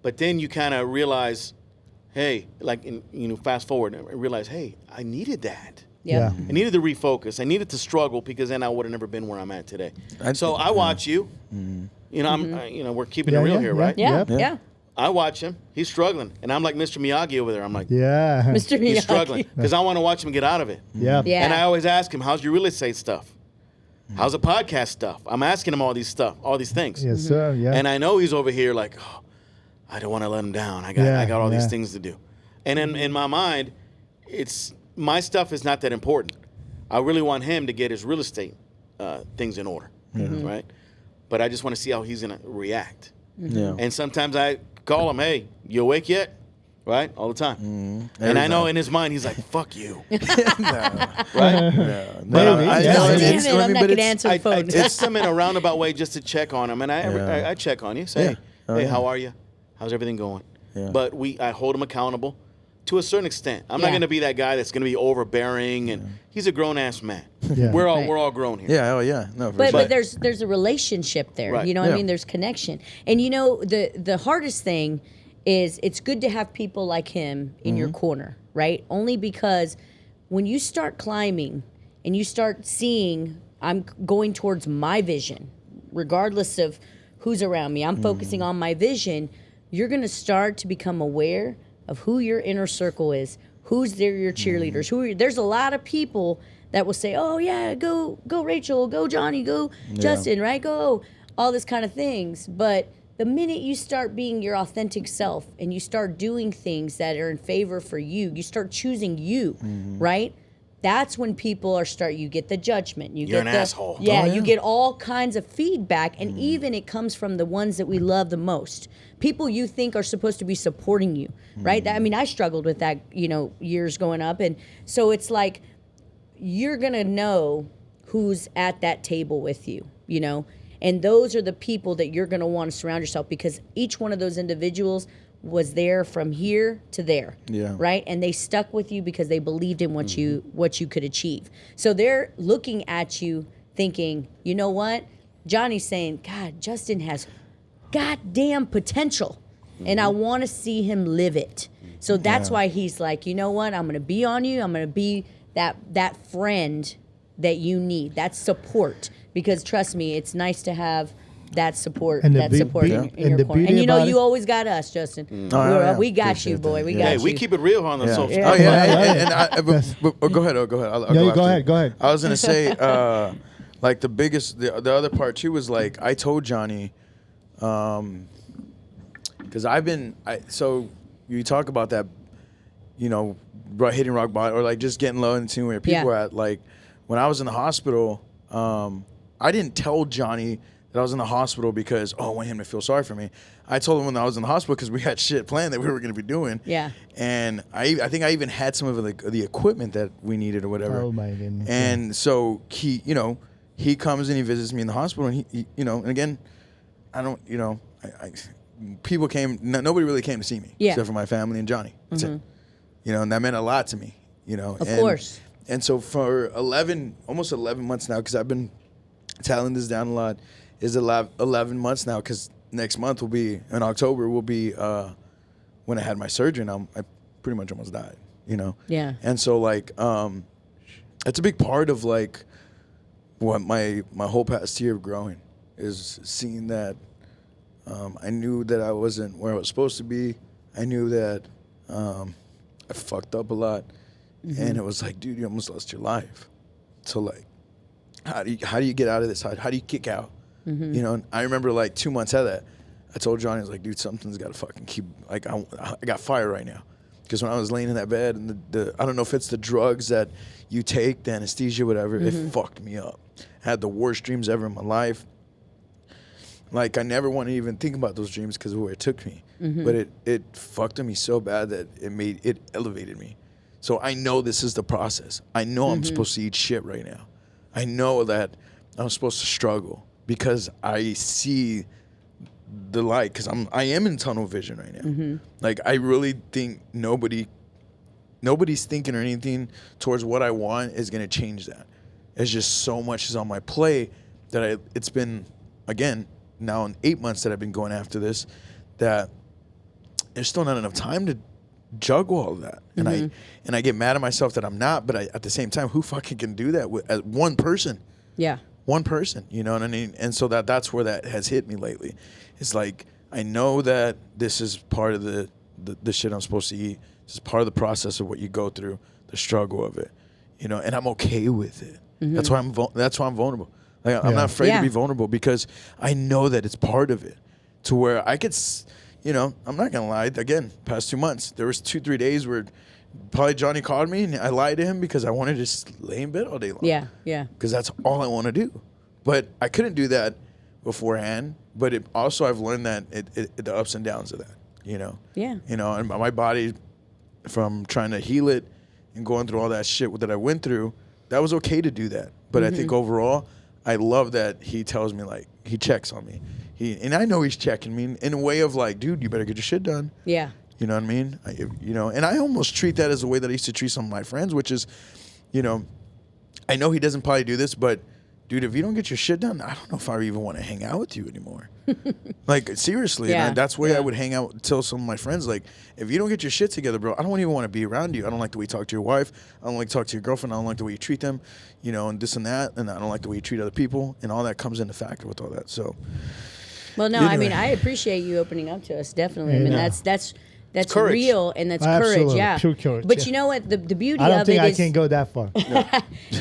But then you kind of realize, hey, like, fast forward and realize, hey, I needed that. Yep. Yeah. I needed to refocus. I needed to struggle because then I would have never been where I'm at today. So I watch you. We're keeping it real here, right? Yeah. Yep. Yeah. I watch him. He's struggling, and I'm like Mr. Miyagi over there. I'm like, Yeah. Mr. Miyagi. he's struggling because I want to watch him get out of it. Yeah. Yeah. And I always ask him, "How's your real estate stuff? How's the podcast stuff?" I'm asking him all these things. Yes, sir. Yeah. And I know he's over here like, oh, I don't want to let him down. I got all these things to do. And in my mind, my stuff is not that important. I really want him to get his real estate things in order, right? But I just want to see how he's going to react. Yeah. And sometimes I call him, hey, you awake yet? Right? All the time. And I know in his mind, he's like, fuck you. Right? Maybe. I'm not going to answer the I phone. text him in a roundabout way just to check on him. And I check on you. Say, hey, how are you? How's everything going? Yeah. But I hold him accountable to a certain extent. I'm not going to be that guy that's going to be overbearing. And he's a grown-ass man. Yeah. We're all grown here. Yeah. Oh yeah. No. For But, sure. but there's a relationship there. Right. You know what Yeah. I mean? There's connection. And the hardest thing is it's good to have people like him in your corner, right? Only because when you start climbing and you start seeing I'm going towards my vision, regardless of who's around me, I'm focusing on my vision, you're going to start to become aware of who your inner circle is, who's there, your cheerleaders, there's a lot of people that will say, oh yeah, go Rachel, go Johnny, go Justin, right? Go all this kind of things. But the minute you start being your authentic self and you start doing things that are in favor for you, you start choosing you, right? That's when people you get the judgment. You're get an the, asshole. Yeah, Oh, yeah. you get all kinds of feedback, and even it comes from the ones that we love the most. People you think are supposed to be supporting you, right? I mean, I struggled with that, years going up. And so it's like, you're going to know who's at that table with you, and those are the people that you're going to want to surround yourself, because each one of those individuals was there from here to there, right? And they stuck with you because they believed in what you could achieve. So they're looking at you thinking, you know what? Johnny's saying, God, Justin has goddamn potential, and I want to see him live it. So that's why he's like, you know what? I'm going to be on you. I'm going to be that friend that you need, that support. Because trust me, it's nice to have that support, And the in your corner. beauty And about you it- always got us, Justin. We got you, Appreciate boy. that. We Yeah. got Hey, you. we keep it real on the social. Yeah. Oh yeah, Yeah. go ahead. I'll No, go you after go ahead. you. Go ahead. I was gonna say, like the other part too was like I told Johnny, because so you talk about that, hitting rock bottom or like just getting low and seeing where people are at. Like when I was in the hospital, I didn't tell Johnny that I was in the hospital because I want him to feel sorry for me. I told him when I was in the hospital because we had shit planned that we were going to be doing. Yeah. And I think I even had some of the equipment that we needed or whatever. Oh, my goodness. And so he comes and he visits me in the hospital, and he and again, I don't, people came, nobody really came to see me except for my family and Johnny. That's it. And that meant a lot to me. Of course. And so for almost 11 months now, because I've been tallying this down a lot, is 11 months now, because next month in October will be when I had my surgery, and I pretty much almost died, Yeah. And so like it's a big part of like what my whole past year of growing is seeing that I knew that I wasn't where I was supposed to be. I knew that I fucked up a lot, and it was like, dude, you almost lost your life. So like, how do you get out of this? How do you kick out? And I remember like 2 months out of that, I told Johnny, I was like, dude, something's got to fucking keep, like, I got fire right now. Because when I was laying in that bed, and the I don't know if it's the drugs that you take, the anesthesia, whatever, it fucked me up. I had the worst dreams ever in my life. Like, I never want to even think about those dreams because of where it took me. But it fucked me so bad that it elevated me. So I know this is the process. I know I'm supposed to eat shit right now. I know that I'm supposed to struggle because I see the light, because I am in tunnel vision right now. Like, I really think nobody's thinking or anything towards what I want is going to change that. It's just so much is on my plate that it's been, again, now in 8 months that I've been going after this, that there's still not enough time to juggle all of that. And I get mad at myself that I'm not, but at the same time, who fucking can do that as one person? Yeah. One person, you know what I mean? And so that's where that has hit me lately. It's like, I know that this is part of the shit I'm supposed to eat. This is part of the process of what you go through, the struggle of it, you know, and I'm okay with it. That's why I'm vulnerable. Like, I'm not afraid to be vulnerable because I know that it's part of it, to where I could, you know, I'm not going to lie. Again, past 2 months, there was 2-3 days where probably Johnny called me and I lied to him because I wanted to just lay in bed all day long. Yeah, yeah. Because that's all I want to do. But I couldn't do that beforehand. But I've learned that the ups and downs of that, you know? Yeah. You know, and my body, from trying to heal it and going through all that shit that I went through, that was okay to do that. But I think overall, I love that he tells me, like, he checks on me. And I know he's checking me in a way of like, dude, you better get your shit done. Yeah. You know what I mean? You know, and I almost treat that as the way that I used to treat some of my friends, which is, you know, I know he doesn't probably do this, but dude, if you don't get your shit done, I don't know if I even want to hang out with you anymore. Like, seriously. Yeah. And that's why I would hang out, tell some of my friends, like, if you don't get your shit together, bro, I don't even want to be around you. I don't like the way you talk to your wife. I don't like to talk to your girlfriend. I don't like the way you treat them, you know, and this and that. And I don't like the way you treat other people. And all that comes into factor with all that. So, well, no, anyway. I mean, I appreciate you opening up to us. Definitely. I mean, that's courage. real, and that's Absolutely. courage. Yeah. Pure courage, But yeah. you know what? The beauty I don't of think it I is, can go that far.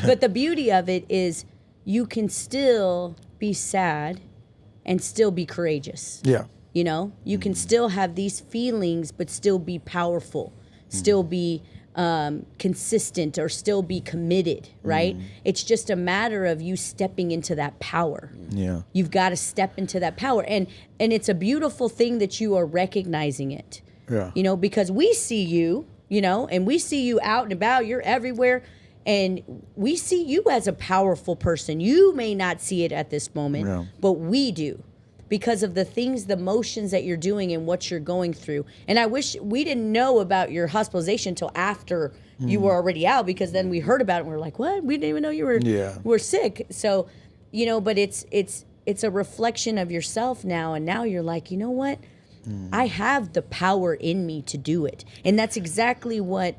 but the beauty of it is you can still be sad and still be courageous. yeah. You know, you can still have these feelings, but still be powerful, still be consistent, or still be committed, right? It's just a matter of you stepping into that power. Yeah. You've got to step into that power. And it's a beautiful thing that you are recognizing it. Yeah. You know, because we see you, you know, and we see you out and about, you're everywhere. And we see you as a powerful person. You may not see it at this moment, but we do. Because of the things, the motions that you're doing and what you're going through. And I wish we didn't know about your hospitalization until after you were already out, because then we heard about it and we were like, what? We didn't even know you were sick. So, you know, but it's a reflection of yourself now. And now you're like, you know what? I have the power in me to do it. And that's exactly what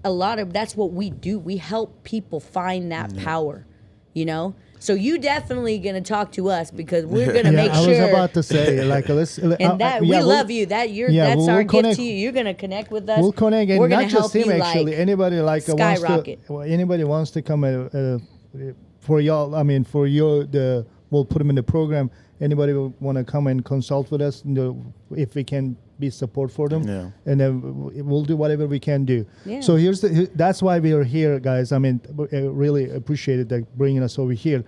that's what we do. We help people find that power, you know? So you definitely gonna talk to us, because we're gonna make sure. I was about to say, like, let's. And that we love you. That's our gift to you. You're gonna connect with us. We'll connect, and we're not just him. Actually, anybody skyrocket. Anybody wants to come for y'all. I mean, for you, we'll put them in the program. Anybody want to come and consult with us, you know, if we can be support for them, and then we'll do whatever we can do. Yeah. So that's why we are here, guys. I mean, really appreciated that bringing us over here.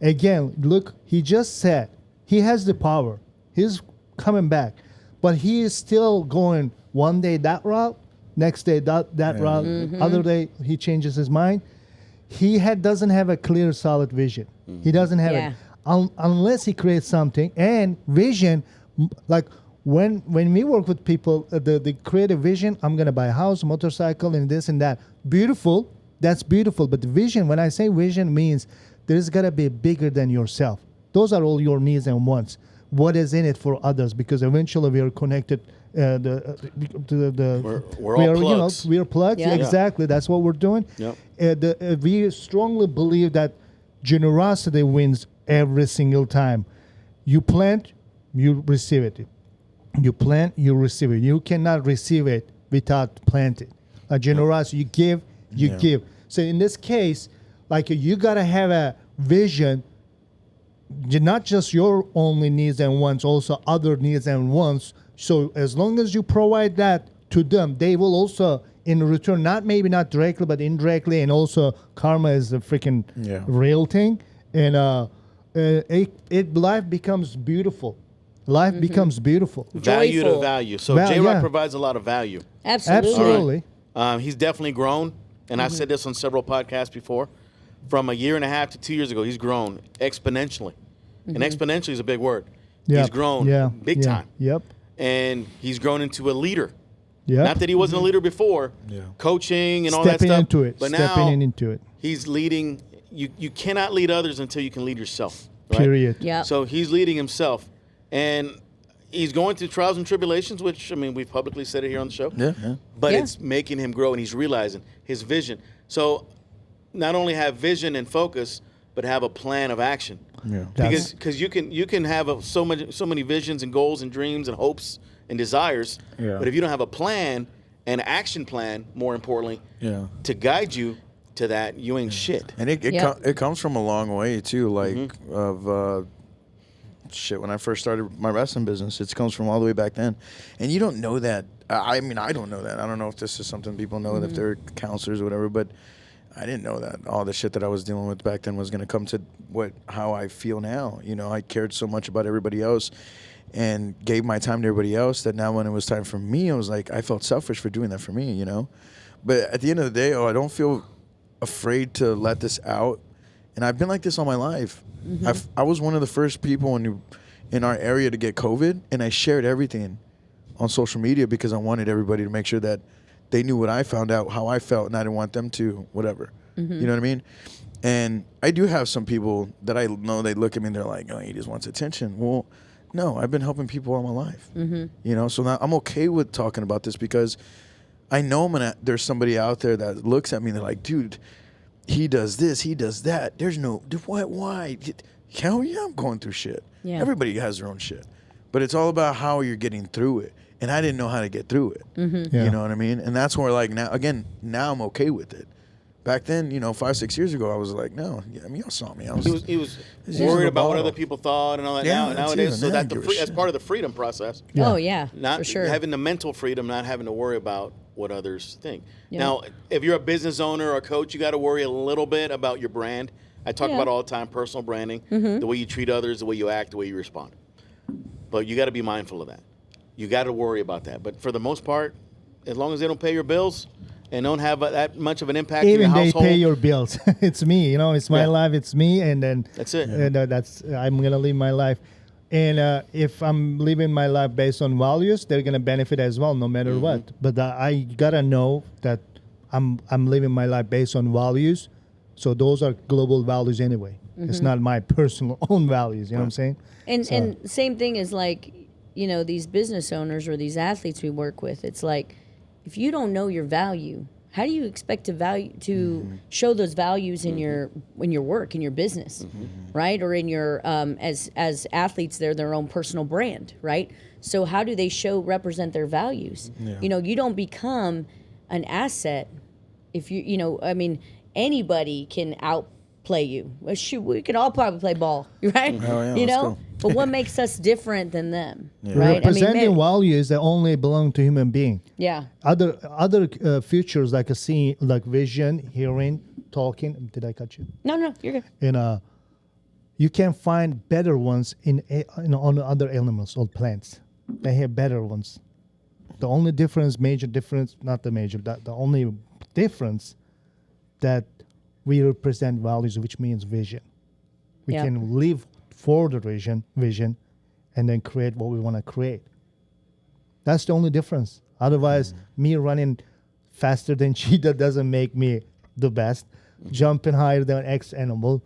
Again, look, he just said he has the power. He's coming back, but he is still going one day that route, next day that route, other day he changes his mind. He doesn't have a clear, solid vision. He doesn't have it unless he creates something. And vision, like, when we work with people, the creative vision, I'm going to buy a house, motorcycle, and this and that. Beautiful. That's beautiful. But the vision, when I say vision, means there's got to be bigger than yourself. Those are all your needs and wants. What is in it for others? Because eventually we are connected. We're all plugs. We are plugged. Yeah. Exactly. That's what we're doing. Yep. We strongly believe that generosity wins every single time. You plant, you receive it. You plant, you receive it. You cannot receive it without planting. Generosity, you give, you give. So in this case, like, you gotta have a vision, not just your only needs and wants, also other needs and wants. So as long as you provide that to them, they will also in return, maybe not directly, but indirectly, and also karma is a freaking real thing. And life becomes beautiful. Life becomes beautiful. Value Joyful. to value. So JRock provides a lot of value. Absolutely. He's definitely grown, and I've said this on several podcasts before. From a year and a half to 2 years ago, he's grown exponentially. And exponentially is a big word. Yep. He's grown big time. Yep. And he's grown into a leader. Yep. Not that he wasn't a leader before, coaching and all that Stepping stuff. into it. But Stepping now into it. he's leading. You cannot lead others until you can lead yourself. Right? Period. Yeah. So he's leading himself. And, he's going through trials and tribulations, which, I mean, we've publicly said it here on the show. Yeah. But Yeah. it's making him grow, and he's realizing his vision. So not only have vision and focus, but have a plan of action. Yeah. Because you can have so many visions and goals and dreams and hopes and desires, Yeah. but if you don't have a plan, an action plan, more importantly, Yeah. to guide you to that, you ain't shit. And it comes from a long way too, like of shit. When I first started my wrestling business, it comes from all the way back then, and you don't know that. I mean, I don't know that. I don't know if this is something people know if they're counselors or whatever, but I didn't know that all the shit that I was dealing with back then was going to come to how I feel now. You know, I cared so much about everybody else and gave my time to everybody else that now when it was time for me, I was like, I felt selfish for doing that for me, you know? But at the end of the day, I don't feel afraid to let this out. And I've been like this all my life. I was one of the first people in our area to get COVID, and I shared everything on social media because I wanted everybody to make sure that they knew what I found out, how I felt, and I didn't want them to, whatever. You know what I mean? And I do have some people that I know, they look at me and they're like, oh, he just wants attention. Well, no, I've been helping people all my life. You know, so now I'm okay with talking about this because I know there's somebody out there that looks at me and they're like, dude, he does this, he does that. There's no, why? Hell yeah, I'm going through shit. Yeah. Everybody has their own shit. But it's all about how you're getting through it. And I didn't know how to get through it. Yeah. You know what I mean? And that's where, like, now I'm okay with it. Back then, 5-6 years ago, I was like, no. Yeah, I mean, y'all saw me. He was worried about what other people thought and all that. Yeah, Nowadays, so even then, that's part of the freedom process. Yeah. Oh yeah, Not for sure. having the mental freedom, not having to worry about what others think. Yeah. Now, if you're a business owner or a coach, you got to worry a little bit about your brand. I talk about all the time, personal branding, the way you treat others, the way you act, the way you respond. But you got to be mindful of that. You got to worry about that. But for the most part, as long as they don't pay your bills and don't have that much of an impact in your Even they household, pay your bills. It's me, it's my life. It's me, and then that's it. And I'm gonna live my life. And if I'm living my life based on values, they're gonna benefit as well, no matter what. But I gotta know that I'm living my life based on values. So those are global values anyway. It's not my personal own values. You know what I'm saying? And same thing is like, these business owners or these athletes we work with. It's like, if you don't know your value, how do you expect to show those values in your work, in your business, right? Or in your as athletes, they're their own personal brand, right? So how do they represent their values? Yeah. You don't become an asset if anybody can outplay you. Well, shoot, we can all probably play ball, right? Oh, yeah, let's go. But what makes us different than them, Yeah. right? Representing values that only belong to human being. Yeah. Other features like seeing, like vision, hearing, talking. Did I cut you? No, you're good. And you can find better ones on other animals or plants. They have better ones. The only major difference, not the major, the only difference that we represent values, which means vision. We Yeah. can live for the vision, and then create what we want to create. That's the only difference. Otherwise, me running faster than cheetah doesn't make me the best. Jumping higher than X animal,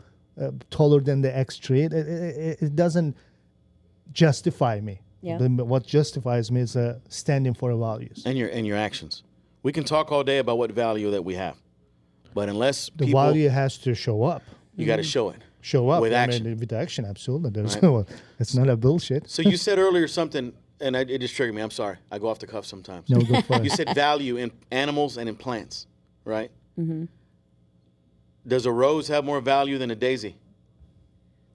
taller than the X tree, it doesn't justify me. Yeah. What justifies me is standing for values. and your actions. We can talk all day about what value that we have, but unless The people, value has to show up. you got to show it. Show up With I action. mean, with action, absolutely. There's Right. no, it's not a bullshit. So you said earlier something, and it just triggered me. I'm sorry. I go off the cuff sometimes. No, go for You it. said value in animals and in plants, right? Does a rose have more value than a daisy?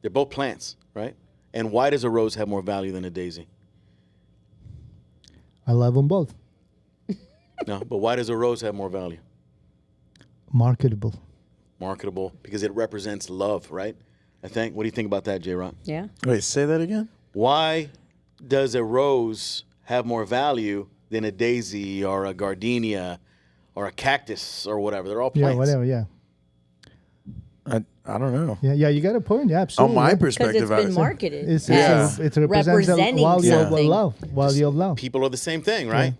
They're both plants, right? And why does a rose have more value than a daisy? I love them both. No, but why does a rose have more value? Marketable. Marketable, because it represents love, right? I think. What do you think about that, JRock? Yeah. Wait, say that again? Why does a rose have more value than a daisy or a gardenia or a cactus or whatever? They're all plants. Yeah, whatever. Yeah. I don't know. Yeah. You got a point. Yeah, On absolutely. my Yeah. Because perspective, it's been marketed It's, as it represents the representing value of something. love. Value of love. People are the same thing, right?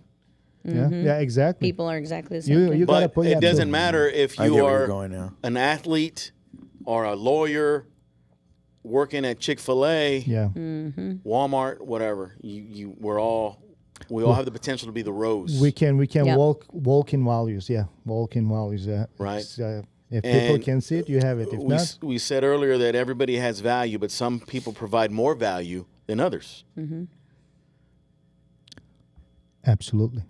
Yeah, exactly. People are exactly the same thing. You got a But point. it yeah, doesn't absolutely. matter if I get you where you're are going now. an athlete or a lawyer, working at Chick-fil-A, Yeah. Walmart, whatever. We all have the potential to be the rose. We can Yep. walk in values. Yeah, walk in values. Yeah. Right. If people And can see it, you have it. If not, we said earlier that everybody has value, but some people provide more value than others. absolutely.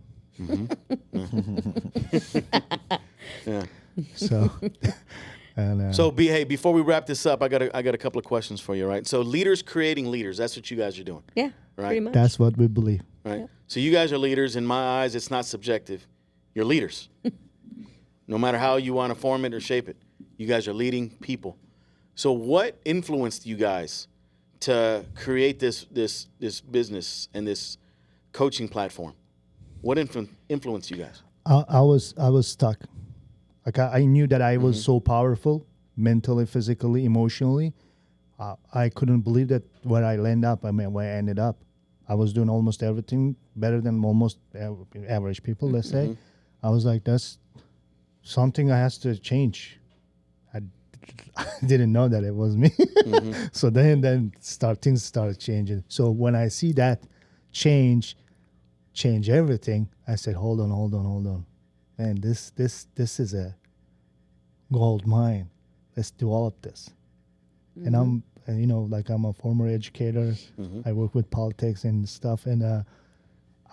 Yeah. So, and So before we wrap this up, I got a couple of questions for you, right? So leaders creating leaders, that's what you guys are doing. Yeah, Right. pretty much. that's what we believe. Right. So you guys are leaders. In my eyes, it's not subjective. You're leaders. No matter how you want to form it or shape it, you guys are leading people. So what influenced you guys to create this business and this coaching platform? What influenced you guys? I was stuck. Like I knew that I was so powerful, mentally, physically, emotionally. I couldn't believe that where I landed up. I mean, where I ended up. I was doing almost everything better than almost average people. Let's say. I was like, that's something that has to change. I didn't know that it was me. So then things started changing. So when I see that change everything, I said, hold on. Man, this is a gold mine. Let's develop this. And I'm a former educator. I work with politics and stuff, and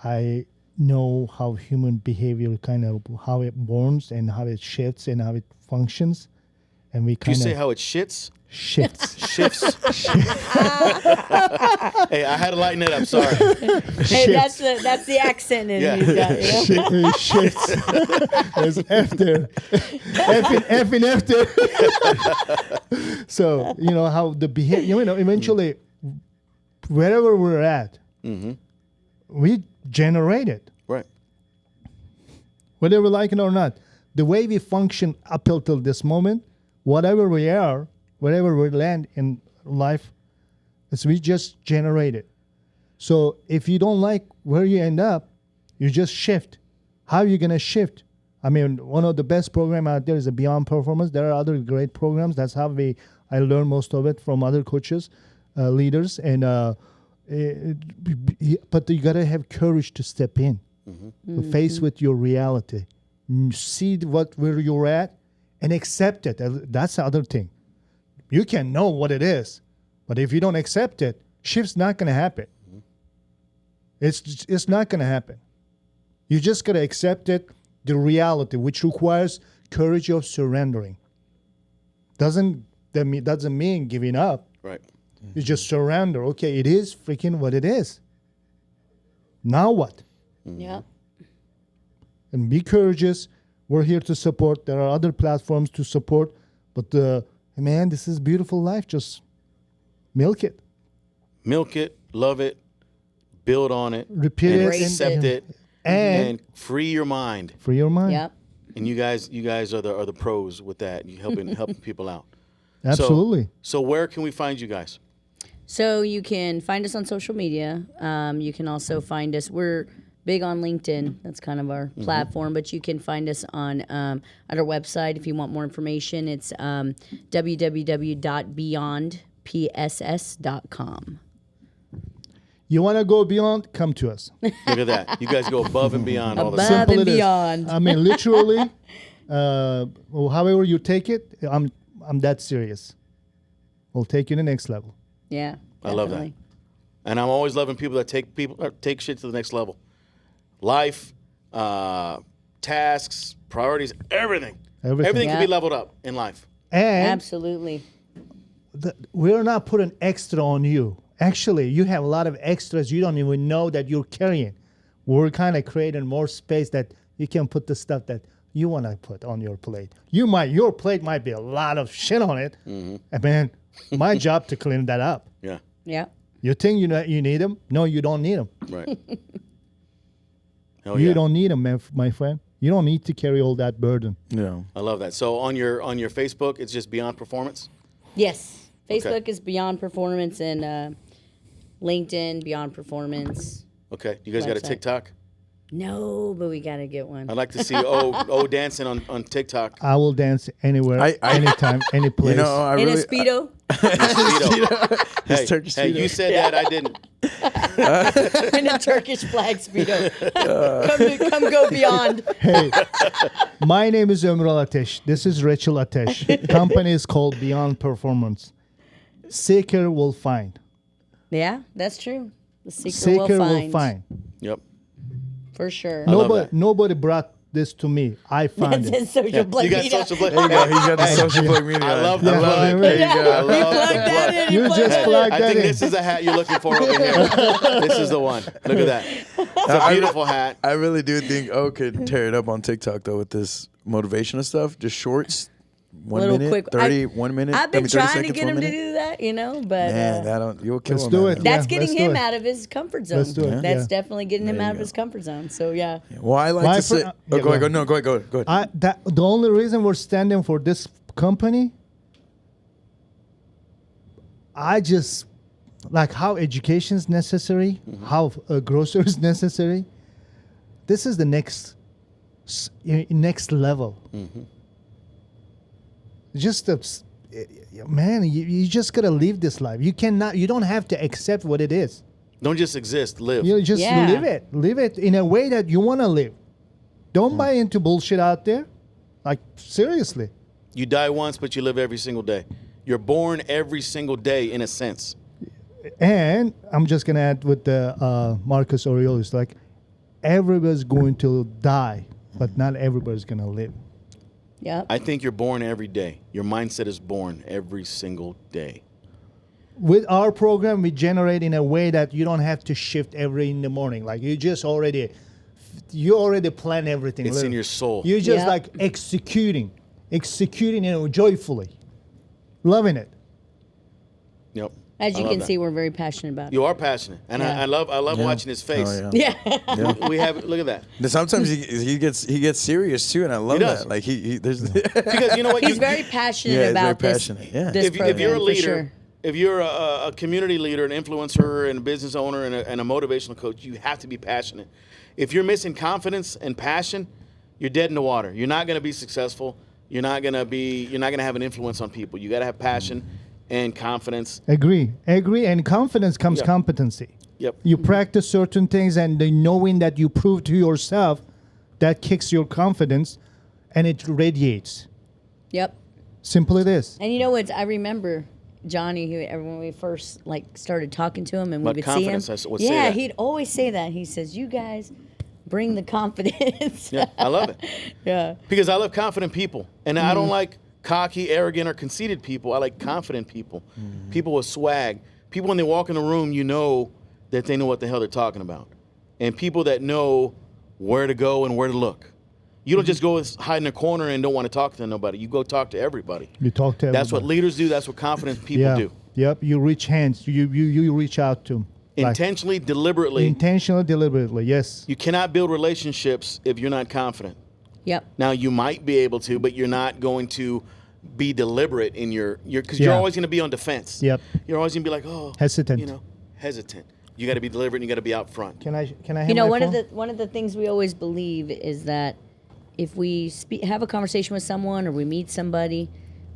I know how human behavior how it borns and how it shifts and how it functions, and we You kind say of how it shifts? shifts. Hey, I had to lighten it up. Sorry. Hey, that's the accent in Yeah. you got, you know? Shifts. There's F there. F in F there. So, how the behavior, eventually, wherever we're at, we generate it, Right. whether we like it or not. The way we function up until this moment, whatever we are, wherever we land in life, is we just generate it. So if you don't like where you end up, you just shift. How are you going to shift? I mean, one of the best programs out there is a Beyond Performance. There are other great programs. That's how I learned most of it from other coaches, leaders. And but you got to have courage to step in, to face with your reality. See where you're at and accept it. That's the other thing. You can know what it is, but if you don't accept it, shift's not going to happen. It's not going to happen. You just got to accept it, the reality, which requires courage of surrendering. Doesn't mean giving up. Right. You just surrender. Okay, it is freaking what it is. Now what? Yeah. And be courageous. We're here to support. There are other platforms to support, but man, this is beautiful life. Just milk it, Milk it, love it, build on it, repeat and it, accept it, and free your mind. free your mind. Yep. And you guys are the pros with that. You helping people out. Absolutely. So where can we find you guys? So you can find us on social media. You can also find us. We're big on LinkedIn. That's kind of our platform. But you can find us on at our website if you want more information. It's www.beyondpss.com. You want to go beyond? Come to us. Look at that. You guys go above and beyond all the Above time. Simple and it is. beyond. I mean, literally, however you take it, I'm that serious. We'll take you to the next level. Yeah. I love that. definitely. And I'm always loving people that take shit to the next level. Life, tasks, priorities, everything. Everything can be Yeah. leveled up in life. And Absolutely. we're not putting extra on you. Actually, you have a lot of extras you don't even know that you're carrying. We're kind of creating more space that you can put the stuff that you want to put on your plate. Your plate might be a lot of shit on it. And man, my job to clean that up. Yeah. Yeah. You think you need them? No, you don't need them. Right. Hell You yeah. don't need them, my friend. You don't need to carry all that burden. Yeah. I love that. So on your Facebook, it's just Beyond Performance. Yes. Facebook Okay. is Beyond Performance and LinkedIn, Beyond Performance. Okay. You guys got a Website. TikTok? No, but we got to get one. I'd like to see O dancing on TikTok. I will dance anywhere, I- anytime, any place. You know, I In really, a Speedo. Speedo. His Turkish Hey, Speedo. you said that. I didn't. In a Turkish flag speedo. Come go beyond. Hey, my name is Omural Ateş. This is Rachel Ateş. Company is called Beyond Performance. Seeker will find. Yeah, that's true. The seeker Seeker will find. Yep. For sure. love that. Nobody brought this to me. I found That's it. his social plug You got media. social plug. There you go. He's got the social plug media. I love on. the Yeah. plug. There you go. I love Plug the that plug. in. You plug just that in. plug I that think in. this is the hat you're looking for over here. This is the one. Look at that. It's a beautiful hat. I really do think O could tear it up on TikTok though with this motivational stuff. Just shorts, 1 Little minute, quick. 30, 1 minute. I've been 30 trying to seconds, get 1 him to minute. do that, but Man, you'll kill Let's him. do at it. that's Yeah, getting let's do him it. out of his comfort zone. Let's do it, That's yeah. definitely getting him There you out of go. his comfort zone. So yeah. Well, I like My to say. fr- Oh, yeah, go ahead. Go. No, go ahead. Go ahead. The only reason we're standing for this company, I just like how education is necessary, how grocery is necessary. This is the next level. Just man, you just gotta live this life. You don't have to accept what it is. Don't just exist. Live. You just Yeah. live it in a way that you want to live. Don't buy into bullshit out there. Like seriously. You die once, but you live every single day. You're born every single day, in a sense. And I'm just gonna add with the Marcus Aurelius, like everybody's going to die, but not everybody's gonna live. Yep. I think you're born every day. Your mindset is born every single day. With our program, we generate in a way that you don't have to shift every in the morning. Like you already plan everything. It's in literally. your soul. You're just Yeah. like executing joyfully, loving it. Yep. As I you love can that. see, we're very passionate about it. You are passionate, and Yeah. I love watching his face. Oh, yeah. Yeah. We have look at that. Then sometimes he gets serious too, and I love He does. that. Like he there's Because you know what? He's You- very passionate Yeah, he's very about this. passionate, yeah. This if program, you're a for leader, sure. if you're a community leader, an influencer, and a business owner, and a motivational coach, you have to be passionate. If you're missing confidence and passion, you're dead in the water. You're not going to be successful. You're not going to have an influence on people. You got to have passion and confidence. Agree, and confidence comes Yeah. competency. Yep. You practice certain things, and the knowing that you prove to yourself, that kicks your confidence, and it radiates. Yep. Simple it is. And you know what? I remember Johnny, when we first started talking to him, and we About would see him. confidence, I would say Yeah, that. he'd always say that. He says, "You guys bring the confidence." Yeah, I love it. Yeah. Because I love confident people. And I don't like cocky, arrogant, or conceited people. I like confident people. People with swag. People, when they walk in the room, you know that they know what the hell they're talking about. And people that know where to go and where to look. You don't just go hide in a corner and don't want to talk to nobody. You go talk to everybody. You talk to everybody. That's what leaders do. That's what confident people yeah. do. Yep. You reach hands. You reach out to 'em. Like, Intentionally, deliberately. intentionally, deliberately. Yes. You cannot build relationships if you're not confident. Yep. Now you might be able to, but you're not going to be deliberate in your because you're Yeah. always going to be on defense. Yep. You're always going to be like, oh, Hesitant. hesitant. You got to be deliberate and you got to be out front. Can I? Have You know, my phone? one of the things we always believe is that if we have a conversation with someone or we meet somebody,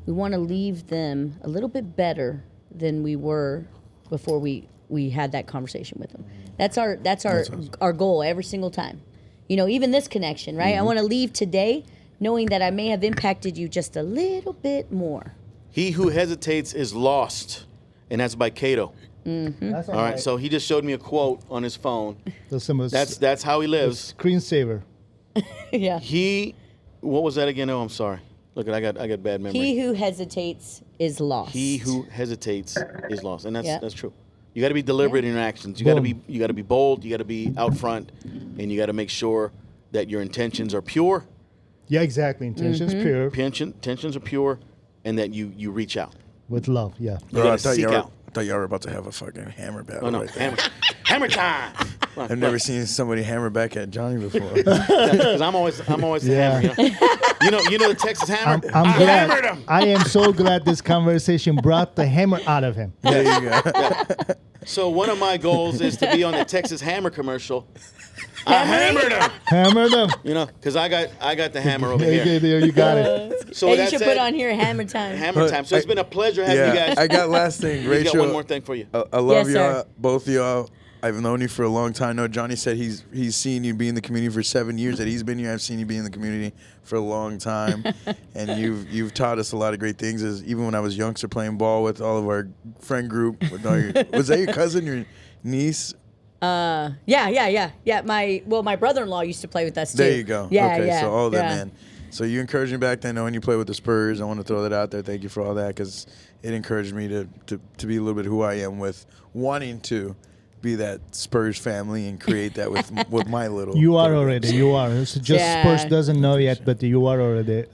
we want to leave them a little bit better than we were before we had that conversation with them. That's our goal every single time. You know, even this connection, right? I want to leave today knowing that I may have impacted you just a little bit more. He who hesitates is lost, and that's by Cato. That's All right, so he just showed me a quote on his phone. That's how he lives. screensaver. Yeah. What was that again? Oh, I'm sorry. Look, I got bad memory. He who hesitates is lost. He who hesitates is lost, and Yeah. that's true. You got to be deliberate in your actions. You got to be bold. You got to be out front, and you got to make sure that your intentions are pure. Yeah, exactly. Intentions pure Intentions are pure, and that you reach out. with love. Yeah. You got to seek I out. thought y'all were about to have a fucking hammer battle. Oh no, right there. hammer time. I've never seen somebody hammer back at Johnny before. Because I'm always the Yeah. hammer. You know the Texas hammer. I'm I glad. hammered him. I am so glad this conversation brought the hammer out of him. There you go. So one of my goals is to be on the Texas Hammer commercial. I hammered him. Hammer them. You know, because I got the hammer over Okay, here. there you got it. So Hey, you that's should it. put on here hammer time. Hammer time. So it's been a pleasure having you guys. I got last thing, We Rachel. got one more thing for you. I love Yes, y'all, sir. both of y'all. I've known you for a long time. No, Johnny said he's seen you be in the community for 7 years that he's been here. I've seen you be in the community for a long time, and you've taught us a lot of great things. As even when I was youngster playing ball with all of our friend group, with all was that your cousin, your niece? Yeah. My brother-in-law used to play with us too. There you go. Yeah, okay, yeah. so all that, yeah. man. So you encouraged me back then, knowing you play with the Spurs. I want to throw that out there. Thank you for all that, because it encouraged me to be a little bit who I am with wanting to be that Spurs family and create that with my little. You are programs. already. You are. It's just Yeah. Spurs doesn't know yet, but you are already.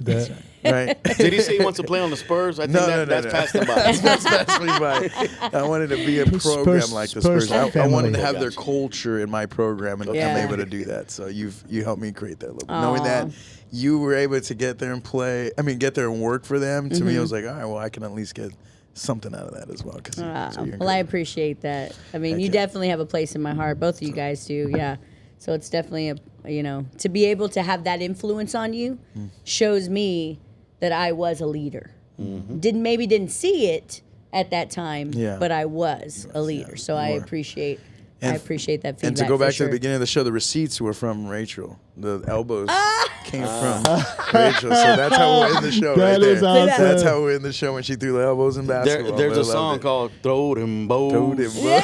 Right. Did he say he wants to play on the Spurs? I think that's passed him by. That's passed me by. I wanted to be a program like the Spurs Spurs. I family. wanted to have their Gotcha. culture in my program, and Yeah. I'm able to do that. So you helped me create that. Knowing that you were able to get there and play, get there and work for them. To me, I was like, all right, well, I can at least get something out of that as well. Well, I appreciate that. I mean, you definitely have a place in my heart. Both of you guys do. Yeah. So it's definitely to be able to have that influence on you shows me that I was a leader. Didn't see it at that time, but I was a leader. So I appreciate that feedback. And to go back for to sure. the beginning of the show, the receipts were from Rachel. The elbows came from Rachel. So that's how we're in the show That right there. is awesome. That's how we're in the show when she threw the elbows in basketball. There's I a loved song it. called "Throw Them Bows." Told him, bro.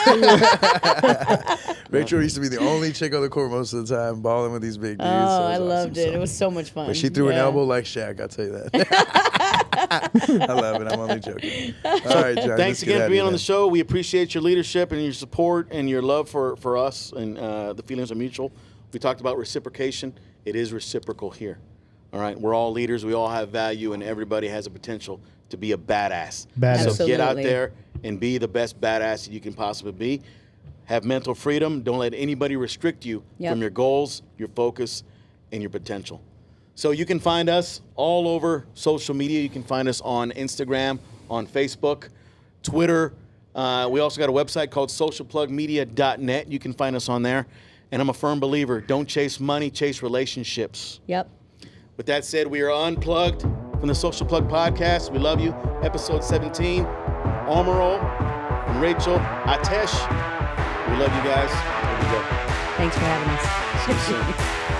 Rachel used to be the only chick on the court most of the time, balling with these big dudes. Oh, so I it was loved awesome. it. It was so much fun. But she threw an Yeah. elbow like Shaq, I'll tell you that. I love it. I'm only joking. All right, John. Thanks let's get again out for of being here, on the man. show. We appreciate your leadership and your support and your love for us, and the feelings are mutual. We talked about reciprocation. It is reciprocal here. All right, we're all leaders. We all have value, and everybody has a potential to be a badass. Badass. So get out Absolutely. there and be the best badass that you can possibly be. Have mental freedom. Don't let anybody restrict you Yep. from your goals, your focus, and your potential. So you can find us all over social media. You can find us on Instagram, on Facebook, Twitter. We also got a website called socialplugmedia.net. You can find us on there. And I'm a firm believer, don't chase money, chase relationships. Yep. With that said, we are unplugged from the Social Plug Podcast. We love you. Episode 17, Omural and Rachel Atesh. We love you guys. Here we go. Thanks for having us. See you soon.